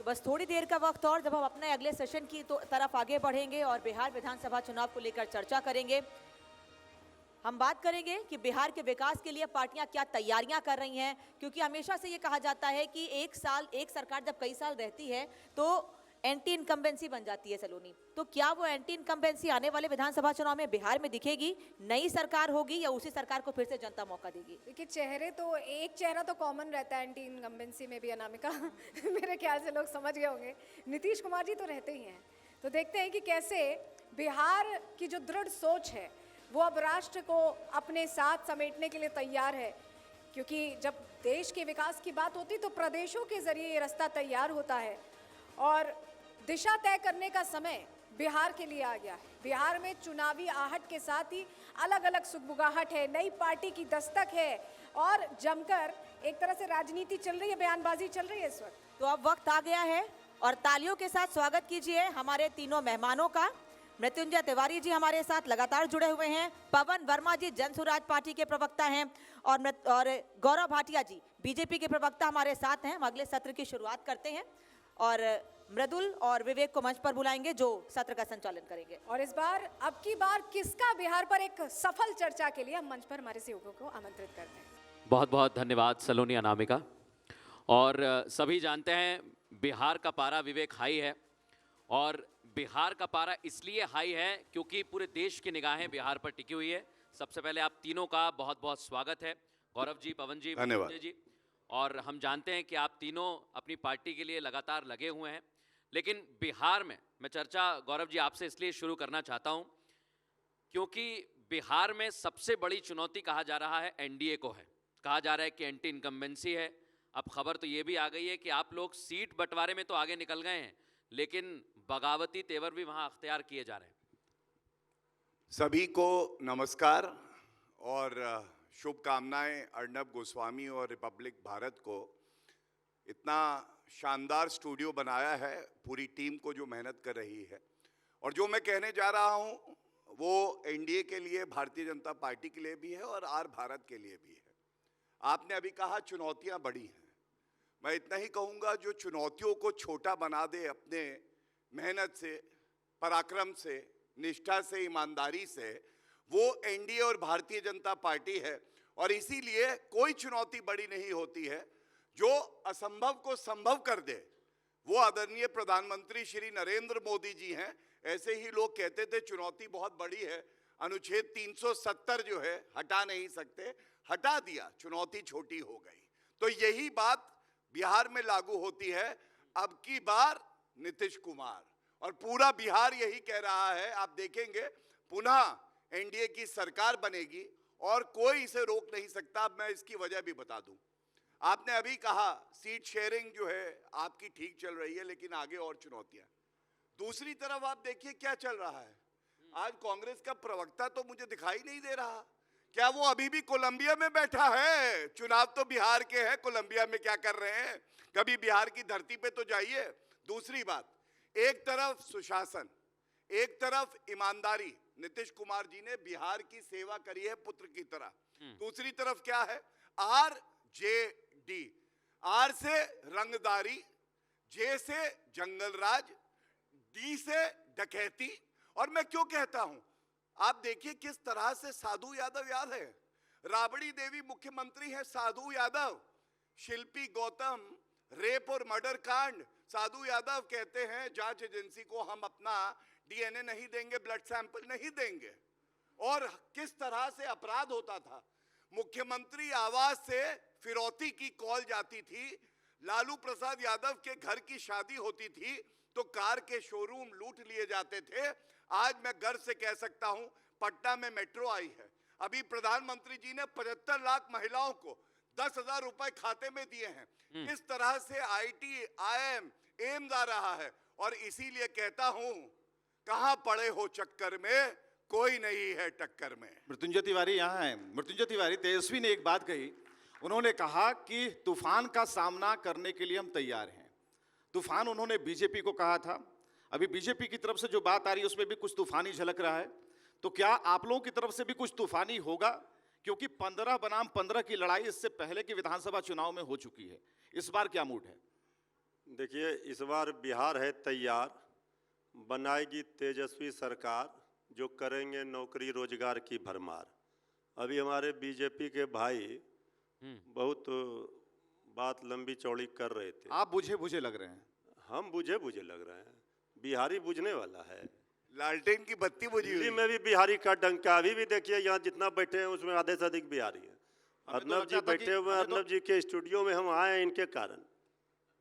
तो बस थोड़ी देर का वक्त और, जब हम अपने अगले सेशन की तरफ आगे बढ़ेंगे और बिहार विधानसभा चुनाव को लेकर चर्चा करेंगे। हम बात करेंगे कि बिहार के विकास के लिए पार्टियां क्या तैयारियां कर रही हैं, क्योंकि हमेशा से ये कहा जाता है कि एक सरकार जब कई साल रहती है तो एंटी इनकम्बेंसी बन जाती है सलोनी। तो क्या वो एंटी इनकम्बेंसी आने वाले विधानसभा चुनाव में बिहार में दिखेगी? नई सरकार होगी या उसी सरकार को फिर से जनता मौका देगी? देखिए, एक चेहरा तो कॉमन रहता है एंटी इनकम्बेंसी में भी, अनामिका। मेरे ख्याल से लोग समझ गए होंगे, नीतीश कुमार जी तो रहते ही हैं। तो देखते हैं कि कैसे बिहार की जो दृढ़ सोच है वो अब राष्ट्र को अपने साथ समेटने के लिए तैयार है, क्योंकि जब देश के विकास की बात होती तो प्रदेशों के जरिए ये रास्ता तैयार होता है और दिशा तय करने का समय बिहार के लिए आ गया है। बिहार में चुनावी आहट के साथ ही अलग अलग सुगबुगाहट है, नई पार्टी की दस्तक है और जमकर एक तरह से राजनीति चल रही है, बयानबाजी चल रही है इस वक्त। तो अब वक्त आ गया है और तालियों के साथ स्वागत कीजिए हमारे तीनों मेहमानों का। मृत्युंजय तिवारी जी हमारे साथ लगातार जुड़े हुए हैं, पवन वर्मा जी जन स्वराज पार्टी के प्रवक्ता हैं और गौरव भाटिया जी बीजेपी के प्रवक्ता हमारे साथ हैं। हम अगले सत्र की शुरुआत करते हैं और मृदुल और विवेक को मंच पर बुलाएंगे जो सत्र का संचालन करेंगे। और अब की बार किसका बिहार पर एक सफल चर्चा के लिए हम मंच पर हमारे सहयोगियों को आमंत्रित करते हैं। बहुत बहुत धन्यवाद सलोनी अनामिका। और सभी जानते हैं बिहार का पारा विवेक हाई है, और बिहार का पारा इसलिए हाई है क्योंकि पूरे देश की निगाहें बिहार पर टिकी हुई है। सबसे पहले आप तीनों का बहुत बहुत स्वागत है, गौरव जी, पवन जी, मृत्युंजय जी। और हम जानते हैं कि आप तीनों अपनी पार्टी के लिए लगातार लगे हुए हैं, लेकिन बिहार में मैं चर्चा गौरव जी आपसे इसलिए शुरू करना चाहता हूं क्योंकि बिहार में सबसे बड़ी चुनौती कहा जा रहा है एनडीए को है। कहा जा रहा है कि एंटी इनकम्बेंसी है। अब खबर तो ये भी आ गई है कि आप लोग सीट बंटवारे में तो आगे निकल गए हैं, लेकिन बगावती तेवर भी वहां अख्तियार किए जा रहे हैं। सभी को नमस्कार और शुभकामनाएं। अर्नब गोस्वामी और रिपब्लिक भारत को इतना शानदार स्टूडियो बनाया है, पूरी टीम को जो मेहनत कर रही है। और जो मैं कहने जा रहा हूं वो एनडीए के लिए, भारतीय जनता पार्टी के लिए भी है और आर भारत के लिए भी है। आपने अभी कहा चुनौतियां बड़ी हैं, मैं इतना ही कहूंगा जो चुनौतियों को छोटा बना दे अपने मेहनत से, पराक्रम से, निष्ठा से, ईमानदारी से, वो एनडीए और भारतीय जनता पार्टी है। और इसीलिए कोई चुनौती बड़ी नहीं होती है। जो असंभव को संभव कर दे वो आदरणीय प्रधानमंत्री श्री नरेंद्र मोदी जी हैं। ऐसे ही लोग कहते थे चुनौती बहुत बड़ी है, अनुच्छेद 370 जो है हटा नहीं सकते, हटा दिया, चुनौती छोटी हो गई। तो यही बात बिहार में लागू होती है। अब की बार नीतीश कुमार और पूरा बिहार यही कह रहा है। आप देखेंगे पुनः एनडीए की सरकार बनेगी और कोई इसे रोक नहीं सकता। अब मैं इसकी वजह भी बता दूं। आपने अभी कहा सीट शेयरिंग जो है आपकी ठीक चल रही है, लेकिन आगे और चुनौतियां। दूसरी तरफ आप देखिए क्या चल रहा है। आज कांग्रेस का प्रवक्ता तो मुझे दिखाई नहीं दे रहा। क्या वो अभी भी कोलंबिया में बैठा है? चुनाव तो बिहार के हैं, कोलंबिया में क्या कर रहे हैं? कभी बिहार की धरती पे तो जाइए। दूसरी बात, एक तरफ सुशासन, एक तरफ ईमानदारी, नीतीश कुमार जी ने बिहार की सेवा करी है पुत्र की तरह। दूसरी तरफ क्या है? आरजेडी, आर से रंगदारी, जे से जंगलराज, डी से डकैती। और मैं क्यों कहता हूं, आप देखिए किस तरह से साधु यादव याद है, राबड़ी देवी मुख्यमंत्री है साधु यादव, शिल्पी गौतम रेप और मर्डर कांड, साधु यादव कहते हैं जांच एजेंसी को हम अपना डीएनए नहीं देंगे, ब्लड सैंपल नहीं देंगे। और किस तरह से अपराध होता था। मुख्यमंत्री आवास से फिरौती की कॉल जाती थी, लालू प्रसाद यादव के घर की शादी होती थी तो कार के शोरूम लूट लिए जाते थे। आज मैं गर्व से कह सकता हूं पटना में मेट्रो आई है। अभी प्रधानमंत्री जी ने 75 लाख महिलाओं को 10,000 रुपए खाते में दिए हैं। इस तरह से आईटी, आईएम, एम्स आ रहा है। और इसीलिए कहता हूं कहां पड़े हो चक्कर में, कोई नहीं है टक्कर में। मृत्युंजय तिवारी यहाँ है। मृत्युंजय तिवारी, तेजस्वी ने एक बात कही, उन्होंने कहा कि तूफान का सामना करने के लिए हम तैयार हैं। तूफान उन्होंने बीजेपी को कहा था। अभी बीजेपी की तरफ से जो बात आ रही है उसमें भी कुछ तूफानी झलक रहा है। तो क्या आप लोगों की तरफ से भी कुछ तूफानी होगा? क्योंकि 15 बनाम 15 की लड़ाई इससे पहले की विधानसभा चुनाव में हो चुकी है। इस बार क्या मूड है? देखिए, इस बार बिहार है तैयार, बनाएगी तेजस्वी सरकार, जो करेंगे नौकरी रोजगार की भरमार। अभी हमारे बीजेपी के भाई बहुत बात लंबी चौड़ी कर रहे थे। आप बुझे बुझे लग रहे हैं। हम बुझे बुझे लग रहे हैं, बिहारी बुझने वाला है। लालटेन की बत्ती बुझी दिल्ली हुई। में भी बिहारी का डंका। अभी भी देखिए, यहाँ जितना बैठे हैं उसमें आधे से अधिक बिहारी हैं। हमें तो अर्नब जी लगता था कि- बैठे हुए हैं, हमें तो- अर्नब जी के स्टूडियो में हम आए हैं इनके कारण।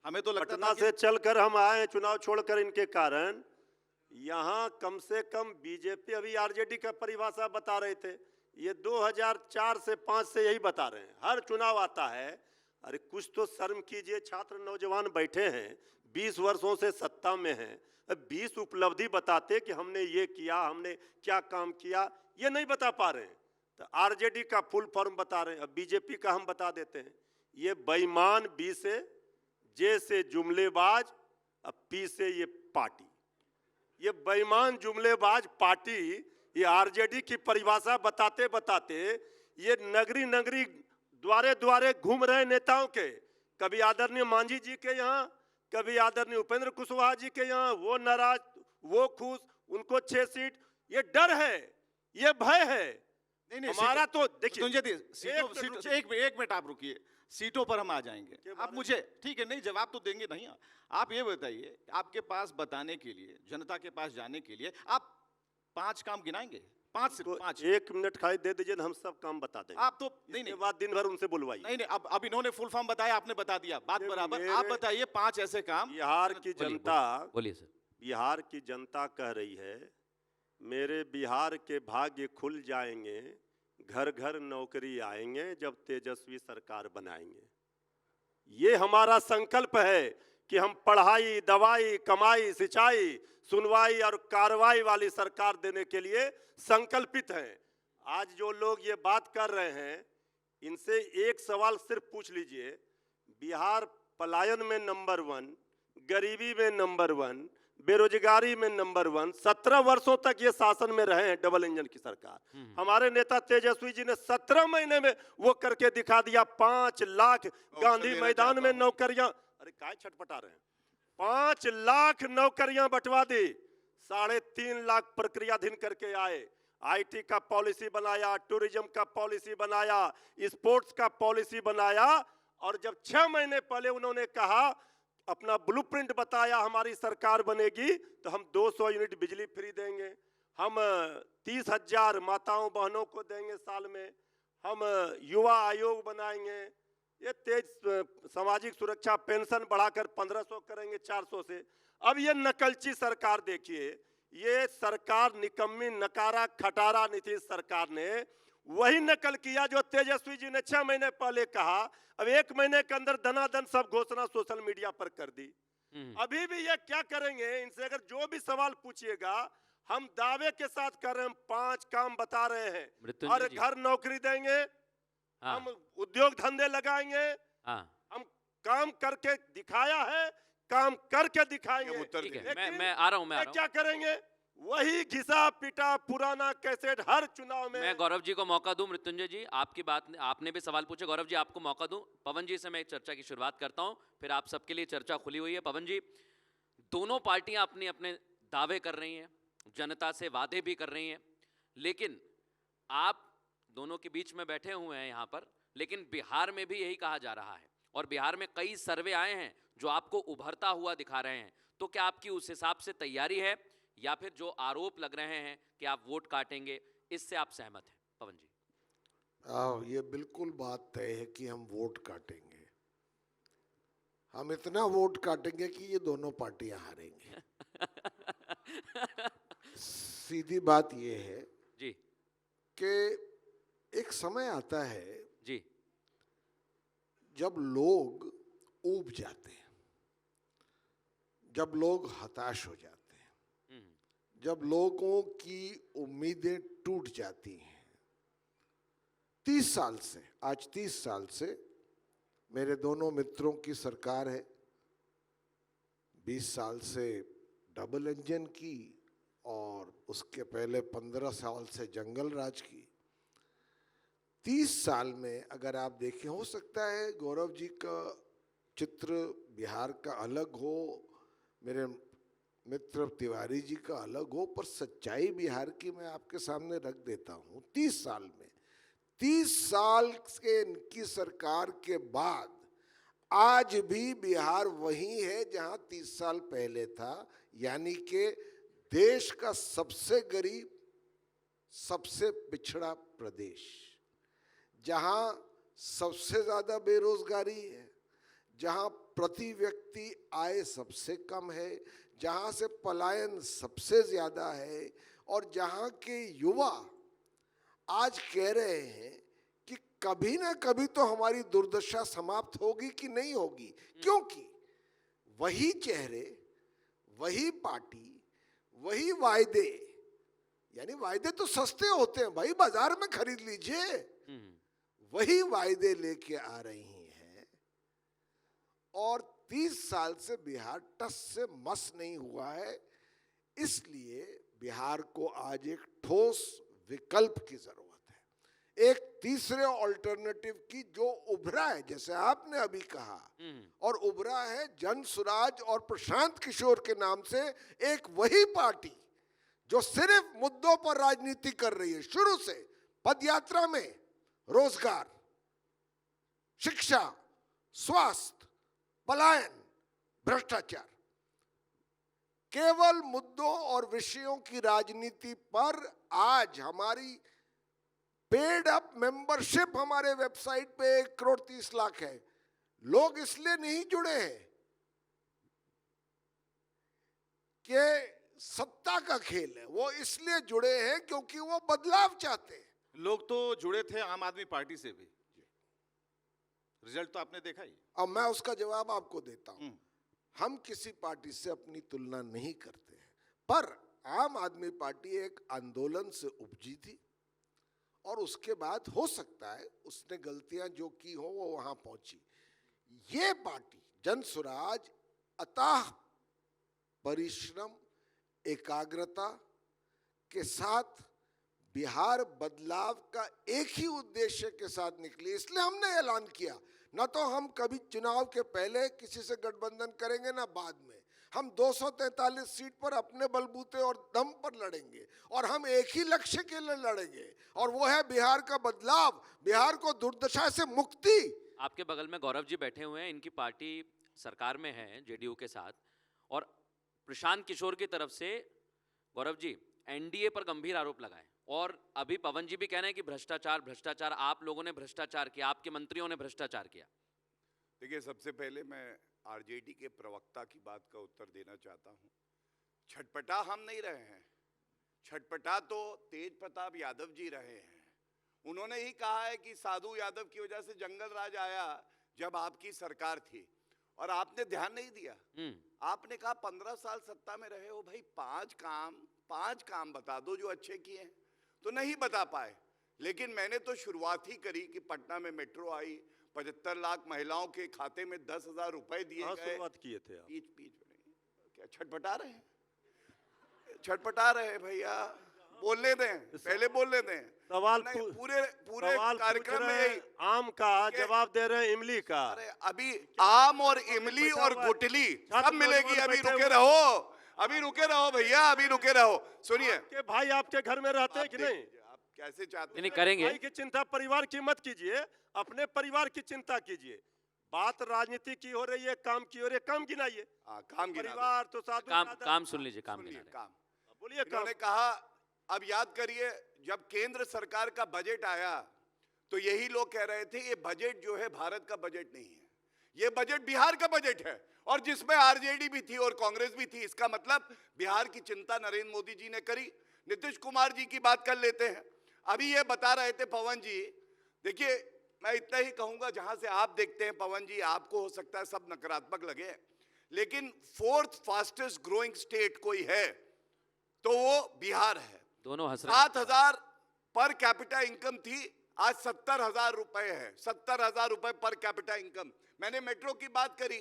हमें तो लगता पटना था से कि चलकर हम आए हैं चुनाव छोड़कर इनके कारण। यहाँ कम से कम बीजेपी, अभी आरजेडी का परिभाषा बता रहे थे, ये 2004 से 5 से यही बता रहे हैं, हर चुनाव आता है। अरे कुछ तो शर्म कीजिए, छात्र नौजवान बैठे हैं, 20 वर्षों से सत्ता में हैं, 20 उपलब्धि बताते कि हमने ये किया, हमने क्या काम किया, ये नहीं बता पा रहे हैं। तो आरजेडी का फुल फॉर्म बता रहे हैं, अब बीजेपी का हम बता देते हैं। ये बेईमान, बी से जे से जुमलेबाज, अब पी से ये पार्टी। ये बेईमान जुमलेबाज पार्टी, ये आरजेडी की परिभाषा बताते बताते ये नगरी नगरी द्वारे द्वारे घूम रहे नेताओं के, कभी आदरणीय मांझी जी के यहाँ, कभी आदरणीय उपेंद्र कुशवाहा जी के यहाँ, वो नाराज, वो खुश, उनको 6 सीट। ये डर है, ये भय है। नहीं नहीं, हमारा तो देखिए, एक मिनट आप रुकिए, सीटों पर हम आ जाएंगे। आप मुझे, ठीक है, नहीं जवाब तो देंगे नहीं। आप ये बताइए, आपके पास बताने के लिए, जनता के पास जाने के लिए आप 5 काम गिनाएंगे? 5 सिर्फ 5। 1 मिनट खाली दे दीजिए, हम सब काम बता देंगे। आप तो नहीं नहीं बात दिन भर उनसे बुलवाइए। नहीं नहीं, अब इन्होंने फुल फॉर्म बताया, आपने बता दिया, बात ये बराबर। मेरे- आप बताइए 5 ऐसे काम। बिहार की जनता, बोलिए सर। बिहार की जनता कह रही है, मेरे बिहार के भाग्य खुल जाएंगे, घर घर नौकरी आएंगे जब तेजस्वी सरकार बनाएंगे। ये हमारा संकल्प है कि हम पढ़ाई, दवाई, कमाई, सिंचाई, सुनवाई और कार्रवाई वाली सरकार देने के लिए संकल्पित हैं। आज जो लोग ये बात कर रहे हैं, इनसे एक सवाल सिर्फ पूछ लीजिए, बिहार पलायन में नंबर 1, गरीबी में नंबर 1, बेरोजगारी में नंबर 1, 17 वर्षों तक ये शासन में रहे हैं डबल इंजन की सरकार। हमारे नेता तेजस्वी जी ने 17 महीने में वो करके दिखा दिया। 5 लाख गांधी मैदान में नौकरियां, अरे काय छटपटा रहे हैं, 5 लाख नौकरियां बंटवा दी, 3.5 लाख प्रक्रियाधीन करके आए। आईटी का पॉलिसी बनाया, टूरिज्म का पॉलिसी बनाया, स्पोर्ट्स का पॉलिसी बनाया, और जब 6 महीने पहले उन्होंने कहा, अपना ब्लूप्रिंट बताया, हमारी सरकार बनेगी तो हम 200 यूनिट बिजली फ्री देंगे, हम 30,000 माताओं बहनों को देंगे साल में, हम युवा आयोग बनाएंगे, ये तेज सामाजिक सुरक्षा पेंशन बढ़ाकर 1500 करेंगे 400 से। अब ये नकलची सरकार देखिए, ये सरकार निकम्मी, नकारा, खटारा नीतीश सरकार ने वही नकल किया जो तेजस्वी जी ने 6 महीने पहले कहा। अब 1 महीने के अंदर दनादन सब घोषणा सोशल मीडिया पर कर दी। अभी भी ये क्या करेंगे, इनसे अगर जो भी सवाल पूछिएगा, हम दावे के साथ कर रहे हैं, हम 5 काम बता रहे हैं। मृत्युंजय और जी। घर नौकरी देंगे, हाँ। हम उद्योग धंधे लगाएंगे, हाँ, हम काम करके दिखाया है, काम करके दिखाएंगे। हम उत्तर ठीक है, देंगे। मैं आ रहा हूँ, मैं आ ये रहा हूँ। क्या करेंगे, वही घिसा पिटा पुराना कैसेट हर चुनाव में। मैं गौरव जी को मौका दूं। मृत्युंजय जी, आपकी बात, आपने भी सवाल पूछे, गौरव जी आपको मौका दूं। पवन जी से मैं चर्चा की शुरुआत करता हूं, फिर आप सबके लिए चर्चा खुली हुई है। पवन जी, दोनों पार्टियां अपने अपने दावे कर रही हैं, जनता से वादे भी कर रही हैं, लेकिन आप दोनों के बीच में बैठे हुए हैं यहाँ पर, लेकिन बिहार में भी यही कहा जा रहा है, और बिहार में कई सर्वे आए हैं जो आपको उभरता हुआ दिखा रहे हैं। तो क्या आपकी उस हिसाब से तैयारी है, या फिर जो आरोप लग रहे हैं कि आप वोट काटेंगे, इससे आप सहमत हैं? पवन जी। ये बिल्कुल बात तय है कि हम वोट काटेंगे। हम इतना वोट काटेंगे कि ये दोनों पार्टियां हारेंगे। सीधी बात ये है जी कि एक समय आता है जी जब लोग ऊब जाते हैं, जब लोग हताश हो जाते हैं, जब लोगों की उम्मीदें टूट जाती हैं। 30 साल से, आज 30 साल से मेरे दोनों मित्रों की सरकार है, 20 साल से डबल इंजन की, और उसके पहले 15 साल से जंगल राज की। 30 साल में अगर आप देखें, हो सकता है गौरव जी का चित्र बिहार का अलग हो, मेरे मित्र तिवारी जी का अलग हो, पर सच्चाई बिहार की मैं आपके सामने रख देता हूँ। 30 साल में, 30 साल के इनकी सरकार के बाद आज भी बिहार वही है जहां 30 साल पहले था, यानी कि देश का सबसे गरीब, सबसे पिछड़ा प्रदेश, जहां सबसे ज्यादा बेरोजगारी है, जहां प्रति व्यक्ति आय सबसे कम है, जहां से पलायन सबसे ज्यादा है, और जहां के युवा आज कह रहे हैं कि कभी ना कभी तो हमारी दुर्दशा समाप्त होगी कि नहीं होगी, क्योंकि वही चेहरे, वही पार्टी, वही वायदे, यानी वायदे तो सस्ते होते हैं भाई, बाजार में खरीद लीजिए, वही वायदे लेके आ रही हैं। और 30 साल से बिहार टस से मस नहीं हुआ है, इसलिए बिहार को आज एक ठोस विकल्प की जरूरत है, एक तीसरे ऑल्टरनेटिव की जो उभरा है, जैसे आपने अभी कहा, और उभरा है जनसुराज और प्रशांत किशोर के नाम से एक वही पार्टी जो सिर्फ मुद्दों पर राजनीति कर रही है। शुरू से पदयात्रा में रोजगार, शिक्षा, स्वास्थ्य, पलायन, भ्रष्टाचार, केवल मुद्दों और विषयों की राजनीति पर आज हमारी पेड अप मेंबरशिप हमारे वेबसाइट पे 1,30,00,000 है। लोग इसलिए नहीं जुड़े हैं कि सत्ता का खेल है, वो इसलिए जुड़े हैं क्योंकि वो बदलाव चाहते हैं। लोग तो जुड़े थे आम आदमी पार्टी से भी, रिजल्ट तो आपने देखा ही। अब मैं उसका जवाब आपको देता हूं। हम किसी पार्टी से अपनी तुलना नहीं करते हैं, पर आम आदमी पार्टी एक आंदोलन से उपजी थी, और उसके बाद हो सकता है उसने गलतियां जो की हो वो वहां पहुंची। ये पार्टी जनसुराज अथाह परिश्रम, एकाग्रता के साथ बिहार बदलाव का एक ही उद्देश्य के साथ निकली। इसलिए हमने ऐलान किया, ना तो हम कभी चुनाव के पहले किसी से गठबंधन करेंगे, ना बाद में। हम 243 सीट पर अपने बलबूते और दम पर लड़ेंगे, और हम एक ही लक्ष्य के लिए लड़ेंगे, और वो है बिहार का बदलाव, बिहार को दुर्दशा से मुक्ति। आपके बगल में गौरव जी बैठे हुए हैं, इनकी पार्टी सरकार में है जेडीयू के साथ, और प्रशांत किशोर की तरफ से गौरव जी एनडीए पर गंभीर आरोप लगाए, और अभी पवन जी भी कह रहे हैं कि भ्रष्टाचार भ्रष्टाचार, आप लोगों ने भ्रष्टाचार किया, आपके मंत्रियों ने भ्रष्टाचार किया। देखिए, सबसे पहले मैं आरजेडी के प्रवक्ता की बात का उत्तर देना चाहता हूं। छटपटा हम नहीं रहे हैं, छटपटा तो तेज प्रताप यादव जी रहे हैं। उन्होंने ही कहा है कि साधु यादव की वजह से जंगल राज आया जब आपकी सरकार थी, और आपने ध्यान नहीं दिया। आपने कहा 15 साल सत्ता में रहे हो भाई, 5 काम बता दो जो अच्छे किए हैं, तो नहीं बता पाए। लेकिन मैंने तो शुरुआत ही करी कि पटना में मेट्रो आई, 75 लाख महिलाओं के खाते में 10,000 रुपए दिए गए। शुरुआत किए थे आप। पीछ नहीं, क्या छटपटा रहे हैं? छटपटा रहे हैं भैया, बोलने दें, पहले बोलने दें। सवाल पूरे सवाल कार्यक्रम में यही आम का जवाब दे रहे हैं इमली का। अरे अभी आम और इमली और गुटली सब मिलेगी। अभी रुके रहो, अभी रुके रहो भैया, अभी रुके रहो। सुनिए, के भाई आपके घर में रहते हैं कि नहीं? आप कैसे चाहते हैं? नहीं करेंगे। भाई की चिंता परिवार की मत कीजिए, अपने परिवार की चिंता कीजिए। बात राजनीति की हो रही है, काम की हो रही है, काम गिनाइए। काम गिना परिवार तो साधु काम सुन लीजिए, काम गिना रहे हैं। काम बोलिए। इन्होंने कहा, अब याद करिए जब केंद्र सरकार का बजट आया तो यही लोग कह रहे थे ये बजट जो है भारत का बजट नहीं है, ये बजट बिहार का बजट है, और जिसमें आरजेडी भी थी और कांग्रेस भी थी। इसका मतलब बिहार की चिंता नरेंद्र मोदी जी ने करी। नीतीश कुमार जी की बात कर लेते हैं। अभी ये बता रहे थे पवन जी, देखिए मैं इतना ही कहूंगा, जहां से आप देखते हैं पवन जी, आपको हो सकता है सब नकारात्मक लगे, लेकिन 4th फास्टेस्ट ग्रोइंग स्टेट कोई है तो वो बिहार है। दोनों हंस रहे हैं। 7,000 पर कैपिटा इनकम थी, आज 70,000 रुपए है। 70,000 रुपए पर कैपिटा इनकम। मैंने मेट्रो की बात करी,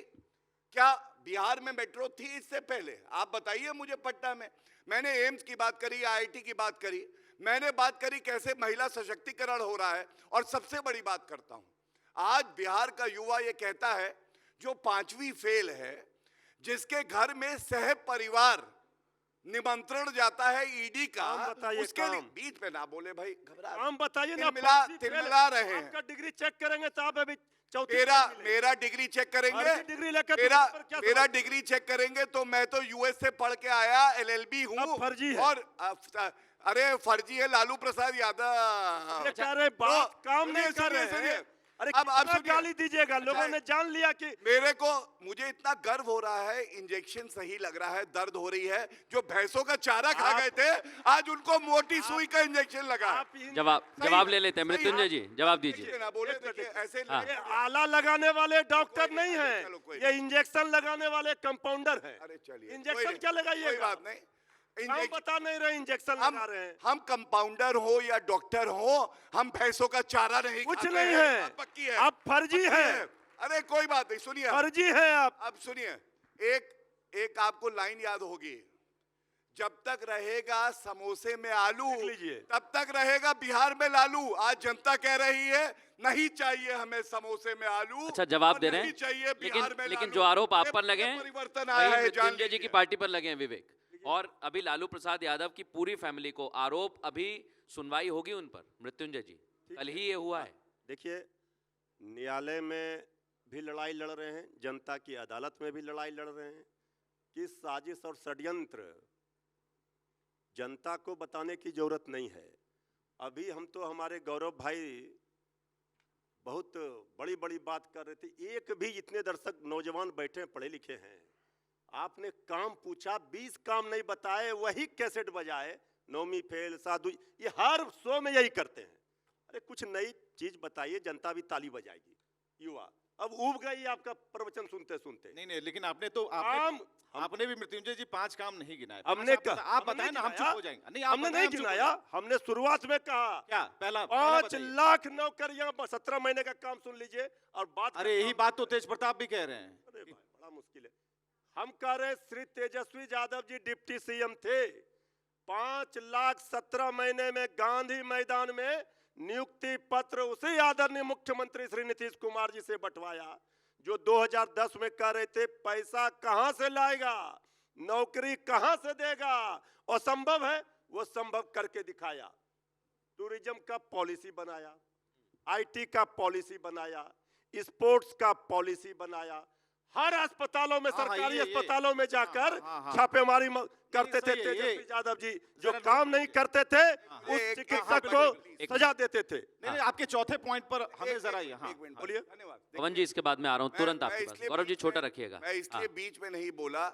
क्या बिहार में मेट्रो थी इससे पहले? आप बताइए मुझे। पटना में मैंने एम्स की बात करी, आईआईटी की बात करी, मैंने बात करी कैसे महिला सशक्तिकरण हो रहा है। और सबसे बड़ी बात करता हूं, आज बिहार का युवा ये कहता है जो 5वीं फेल है, जिसके घर में सह परिवार निमंत्रण जाता है ईडी का, काम बताइए, उसके लिए काम। बीच में ना बोले भाई, घबरा काम बताइए ना। तिलमिला रहे हैं। आपका डिग्री चेक करेंगे तो आप अभी चौथी मेरा डिग्री चेक करेंगे, फर्जी डिग्री लेकर तो मेरा ऊपर क्या मेरा समझते हैं? डिग्री चेक करेंगे तो मैं तो यूएस से पढ़ के आया, LLB हूँ। सब फर्जी है। और अरे फर्जी है लालू प्रसाद यादव। ये कह रहे हैं, बात तो काम नहीं सुनिए, कर रहे सुनिए, हैं। अरे अब कितना सुनिए। गाली दीजिएगा, लोगों ने जान लिया कि मुझे इतना गर्व हो रहा है, इंजेक्शन सही लग रहा है, दर्द हो रही है। जो भैंसों का चारा खा गए थे, आज उनको मोटी सुई का इंजेक्शन लगा है। आप ही- जवाब ले लेते हैं सही, मृत्युंजय जी, जवाब दीजिए। देखिए ना बोले, देखिए ऐसे हाँ। ये आला लगाने वाले डॉक्टर कोई नहीं नहीं, चलो, है, कोई ये इंजेक्शन लगाने वाले कंपाउंडर है। अरे चलिए, इंजेक्शन कोई क्या नहीं, लगाइएगा? कोई बात नहीं। हम इंजेक्शन बता नहीं रहे, इंजेक्शन हम लगा रहे हैं। हम कंपाउंडर हो या डॉक्टर हो, हम भैंसों का चारा नहीं कुछ खाते नहीं हैं। है। बात पक्की है, आप फर्जी पक्की हैं। अरे कोई बात नहीं, सुनिए फर्जी है आप। अब सुनिए, एक आपको लाइन याद होगी, जब तक रहेगा समोसे में आलू, लिख लीजिए। तब तक रहेगा बिहार में लालू। आज जनता कह रही है नहीं चाहिए हमें समोसे में आलू। अच्छा, जवाब और दे रहे नहीं हैं, चाहिए बिहार में लेकिन लालू। जो आरोप आप ये पर लगे हैं, परिवर्तन आया वही है, जान मृत्युंजय जी की लीजिए। पार्टी पर लगे हैं विवेक। और अभी लालू प्रसाद यादव की पूरी फैमिली को आरोप, अभी सुनवाई होगी उन पर मृत्युंजय जी, कल ही ये हुआ है। देखिए, न्यायालय में भी लड़ाई लड़ रहे हैं, जनता की अदालत में भी लड़ाई लड़ रहे हैं कि साजिश और षड्यंत्र जनता को बताने की जरूरत नहीं है। अभी हम तो हमारे गौरव भाई बहुत बड़ी बड़ी बात कर रहे थे। एक भी इतने दर्शक नौजवान बैठे हैं, पढ़े लिखे हैं, आपने काम पूछा, 20 काम नहीं बताए, वही कैसेट बजाए, नौमी फेल साधु, ये हर शो में यही करते हैं। अरे कुछ नई चीज बताइए, जनता भी ताली बजाएगी। युवा अब उब गई आपका प्रवचन सुनते सुनते। नहीं, लेकिन आपने भी मृत्युंजय जी 5 काम नहीं गिनाए। हमने आप बताएं ना, हम चुप हो जाएंगे। नहीं, आप हमने बताएं, नहीं हम चुप हो गिनाया, हमने शुरुआत में कहा क्या पहला 5 बताइए। लाख नौकरियां, 17 महीने का काम सुन लीजिए। और बात अरे यही बात तो तेज प्रताप भी कह रहे हैं। अरे भाई, बड़ा मुश्किल है। हम कह रहे श्री तेजस्वी यादव जी डिप्टी सीएम थे, 5 लाख 17 महीने में गांधी मैदान में नियुक्ति पत्र उसी आदरणीय मुख्यमंत्री श्री नीतीश कुमार जी से बंटवाया, जो 2010 में कह रहे थे पैसा कहां से लाएगा, नौकरी कहां से देगा, असंभव है, वो संभव करके दिखाया। टूरिज्म का पॉलिसी बनाया, IT का पॉलिसी बनाया, स्पोर्ट्स का पॉलिसी बनाया, हर अस्पतालों में, सरकारी अस्पतालों में जाकर छापेमारी करते थे तेजस्वी यादव जी। जो काम नहीं करते थे उस चिकित्सक को सजा देते थे। नहीं, आपके चौथे पॉइंट पर हमें जरा बोलिए। धन्यवाद। पवन जी, इसके बाद में आ रहा हूँ तुरंत आपके पास। गौरव जी छोटा रखिएगा। मैं इसलिए बीच में नहीं बोला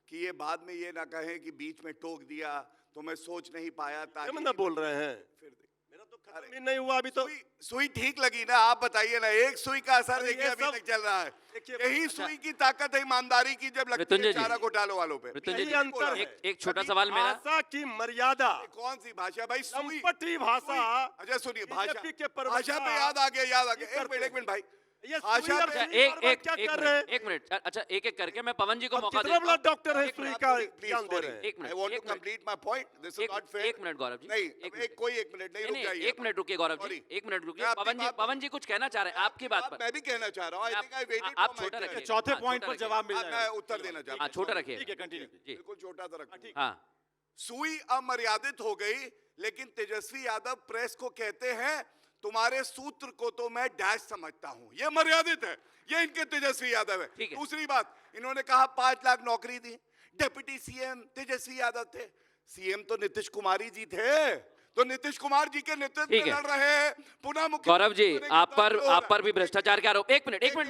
कि ये बाद में ये ना कहें कि बीच में टोक दिया तो मैं सोच नहीं पाया, ताकि ना बोल रहे हैं, फिर देख। मेरा तो खत्म ही नहीं हुआ अभी तो। सुई ठीक लगी ना? आप बताइए ना, एक सुई का असर देखिए ये अभी सब- तक चल रहा है। देखिए, यही सुई की ताकत है ईमानदारी की, जब लगती है मृत्युंजय जी। चारा घोटालों वालों पे। मृत्युंजय यही जी, अंतर है। एक छोटा सवाल मेरा। भाषा की मर्यादा, कौन सी भाषा भाई? सुई। लंपटी भाषा। अच्छा सुनिए, भाषा बीजेपी के प्रवक्ता भाषा पे याद आ गया, याद आ गया। करते एक मिनट भाई, ये भाषा सुई और पे- अच्छा, सुई बार-बार क्या कर रहे हैं? एक मिनट। अच्छा, एक एक करके मैं पवन जी को अब मौका कितना बड़ा देता हूं। डॉक्टर है एक सुई मिनट, का Please, ज्ञान दे sorry. रहे हैं। एक मिनट, I want एक to minute. complete my point. This is एक- not fair. एक मिनट गौरव जी, नहीं, एक अब मिनट। कोई एक मिनट नहीं, रुक नहीं, जाइए। एक मिनट रुकिए गौरव जी, Sorry. एक मिनट रुकिए। मैं अपनी पवन जी, बात- पवन जी कुछ कहना चाह रहे हैं आपकी बात पर। मैं भी कहना चाह रहा हूँ। I think I waited आप for my छोटा turn. रखिए। चौथे हाँ, पॉइंट छोटा पर रखिए। जवाब मिल अब मैं जाएगा। उत्तर देना चाहता हाँ, हूँ। छोटा रखिए। ठीक है, कंटिन्यू कीजिए। बिल्कुल छोटा सा रखना। हाँ, सुई अमर्यादित हो गई, लेकिन तेजस्वी यादव प्रेस को कहते हैं तुम्हारे सूत्र को तो मैं डैश समझता हूं, ये मर्यादित है। ये इनके तेजस्वी यादव है। ठीक है। दूसरी बात, इन्होंने कहा 5 लाख नौकरी दी, डिप्टी सीएम तेजस्वी यादव थे, सीएम तो नीतीश कुमार जी थे, तो नीतीश कुमार जी के नेतृत्व ठीक में है। लड़ रहे हैं। पुनः मुख्य गौरव जी, आप पर भी भ्रष्टाचार के आरोप। एक मिनट,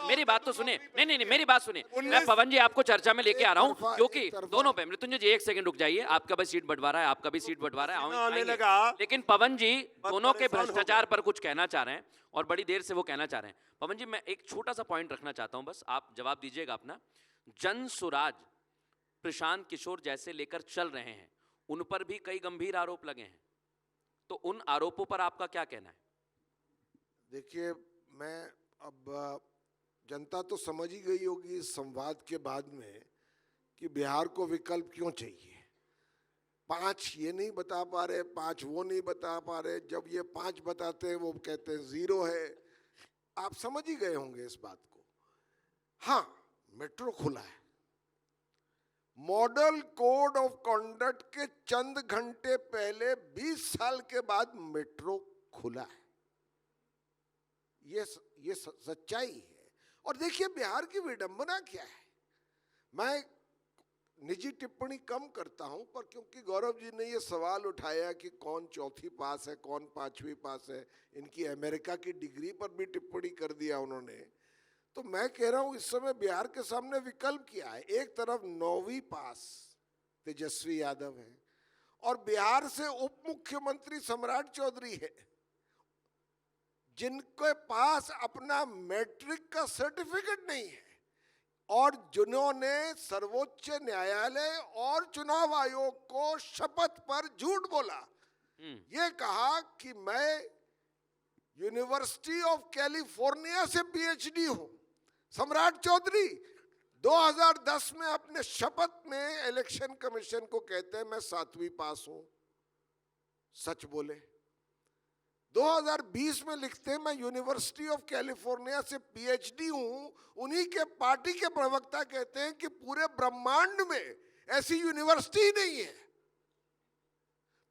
मेरी बात तो सुनिए। नहीं, मेरी बात सुनिए। मैं पवन जी आपको चर्चा में लेके आ रहा हूँ, क्योंकि दोनों पे। मृत्युंजय जी 1 सेकंड रुक जाइए, आपका भी सीट बंटवारा है, आपका भी सीट बंटवारा है, आने आएंगे। लगा। लेकिन पवन जी दोनों के परेशान हो भ्रष्टाचार पर कुछ कहना चाह रहे हैं और बड़ी देर से वो कहना चाह रहे हैं। पवन जी, मैं एक छोटा सा पॉइंट रखना चाहता हूं, बस आप जवाब दीजिएगा अपना। जन सुराज प्रशांत किशोर जैसे लेकर चल रहे हैं, उन पर भी कई गंभीर आरोप लगे हैं, तो उन आरोपों पर आपका क्या कहना है? देखिए, मैं अब जनता तो समझ ही गई होगी इस संवाद के बाद में कि बिहार को विकल्प क्यों चाहिए। 5 ये नहीं बता पा रहे, 5 वो नहीं बता पा रहे। जब ये 5 बताते हैं वो कहते हैं 0 है। आप समझ ही गए होंगे इस बात को। हाँ, मेट्रो खुला है। मॉडल कोड ऑफ कंडक्ट के चंद घंटे पहले 20 साल के बाद मेट्रो खुला है। ये सच्चाई है। और देखिए बिहार की विडंबना क्या है। मैं निजी टिप्पणी कम करता हूं, पर क्योंकि गौरव जी ने ये सवाल उठाया कि कौन चौथी पास है, कौन पांचवी पास है, इनकी अमेरिका की डिग्री पर भी टिप्पणी कर दिया उन्होंने, तो मैं कह रहा हूं इस समय बिहार के सामने विकल्प क्या है। एक तरफ 9वीं पास तेजस्वी यादव है और बिहार से उप मुख्यमंत्री सम्राट चौधरी है, जिनके पास अपना मैट्रिक का सर्टिफिकेट नहीं है और जिन्होंने सर्वोच्च न्यायालय और चुनाव आयोग को शपथ पर झूठ बोला। ये कहा कि मैं यूनिवर्सिटी ऑफ कैलिफोर्निया से पीएचडी हूं। सम्राट चौधरी 2010 में अपने शपथ में इलेक्शन कमीशन को कहते हैं मैं 7वीं पास हूं, सच बोले। 2020 में लिखते हैं मैं यूनिवर्सिटी ऑफ कैलिफोर्निया से पीएचडी हूं। उन्हीं के पार्टी के प्रवक्ता कहते हैं कि पूरे ब्रह्मांड में ऐसी यूनिवर्सिटी ही नहीं है।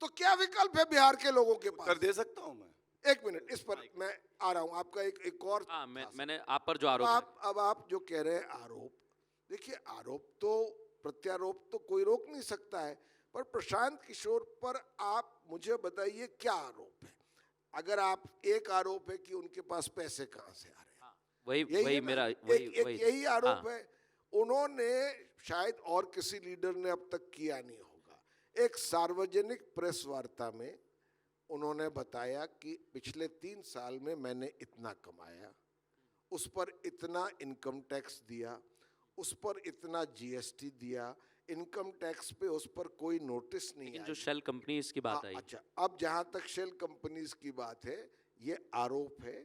तो क्या विकल्प है बिहार के लोगों के पास? कर दे सकता हूं मैं? एक मिनट, इस पर मैं आ रहा हूं। आपका एक और मैंने आप पर जो आरोप अब आप जो कह रहे हैं आरोप, देखिए आरोप तो प्रत्यारोप तो कोई रोक नहीं सकता है, पर प्रशांत किशोर पर आप मुझे बताइए क्या आरोप है। अगर आप एक आरोप है कि उनके पास पैसे कहां से आ रहे हैं, वही मेरा यही आरोप है। उन्होंने शायद और किसी लीडर ने अब तक किया नहीं होगा। एक सार्वजनिक प्रेस वार्ता में उन्होंने बताया कि पिछले 3 साल में मैंने इतना कमाया, उस पर इतना इनकम टैक्स दिया, उस पर इतना जीएसटी दिया, इनकम टैक्स पे उस पर कोई नोटिस नहीं आया। जो शेल कंपनीज की बात आई। अच्छा, अब जहां तक शेल कंपनीज की बात है, ये आरोप है।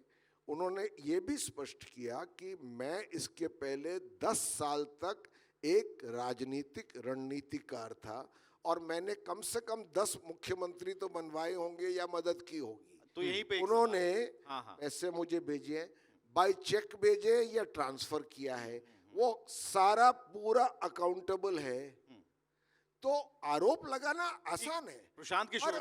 उन्होंने ये भी स्पष्ट किया कि मैं इसके पहले 10 साल तक एक राजनीतिक रणनीतिकार था और मैंने कम से कम 10 मुख्यमंत्री तो बनवाए होंगे या मदद की होगी। तो यहीं पे उन्होंने हाँ। ऐसे मुझे भेजे, बाय चेक भेजे या ट्रांसफर किया है, वो सारा पूरा अकाउंटेबल है। तो आरोप लगाना आसान है। प्रशांत किशोर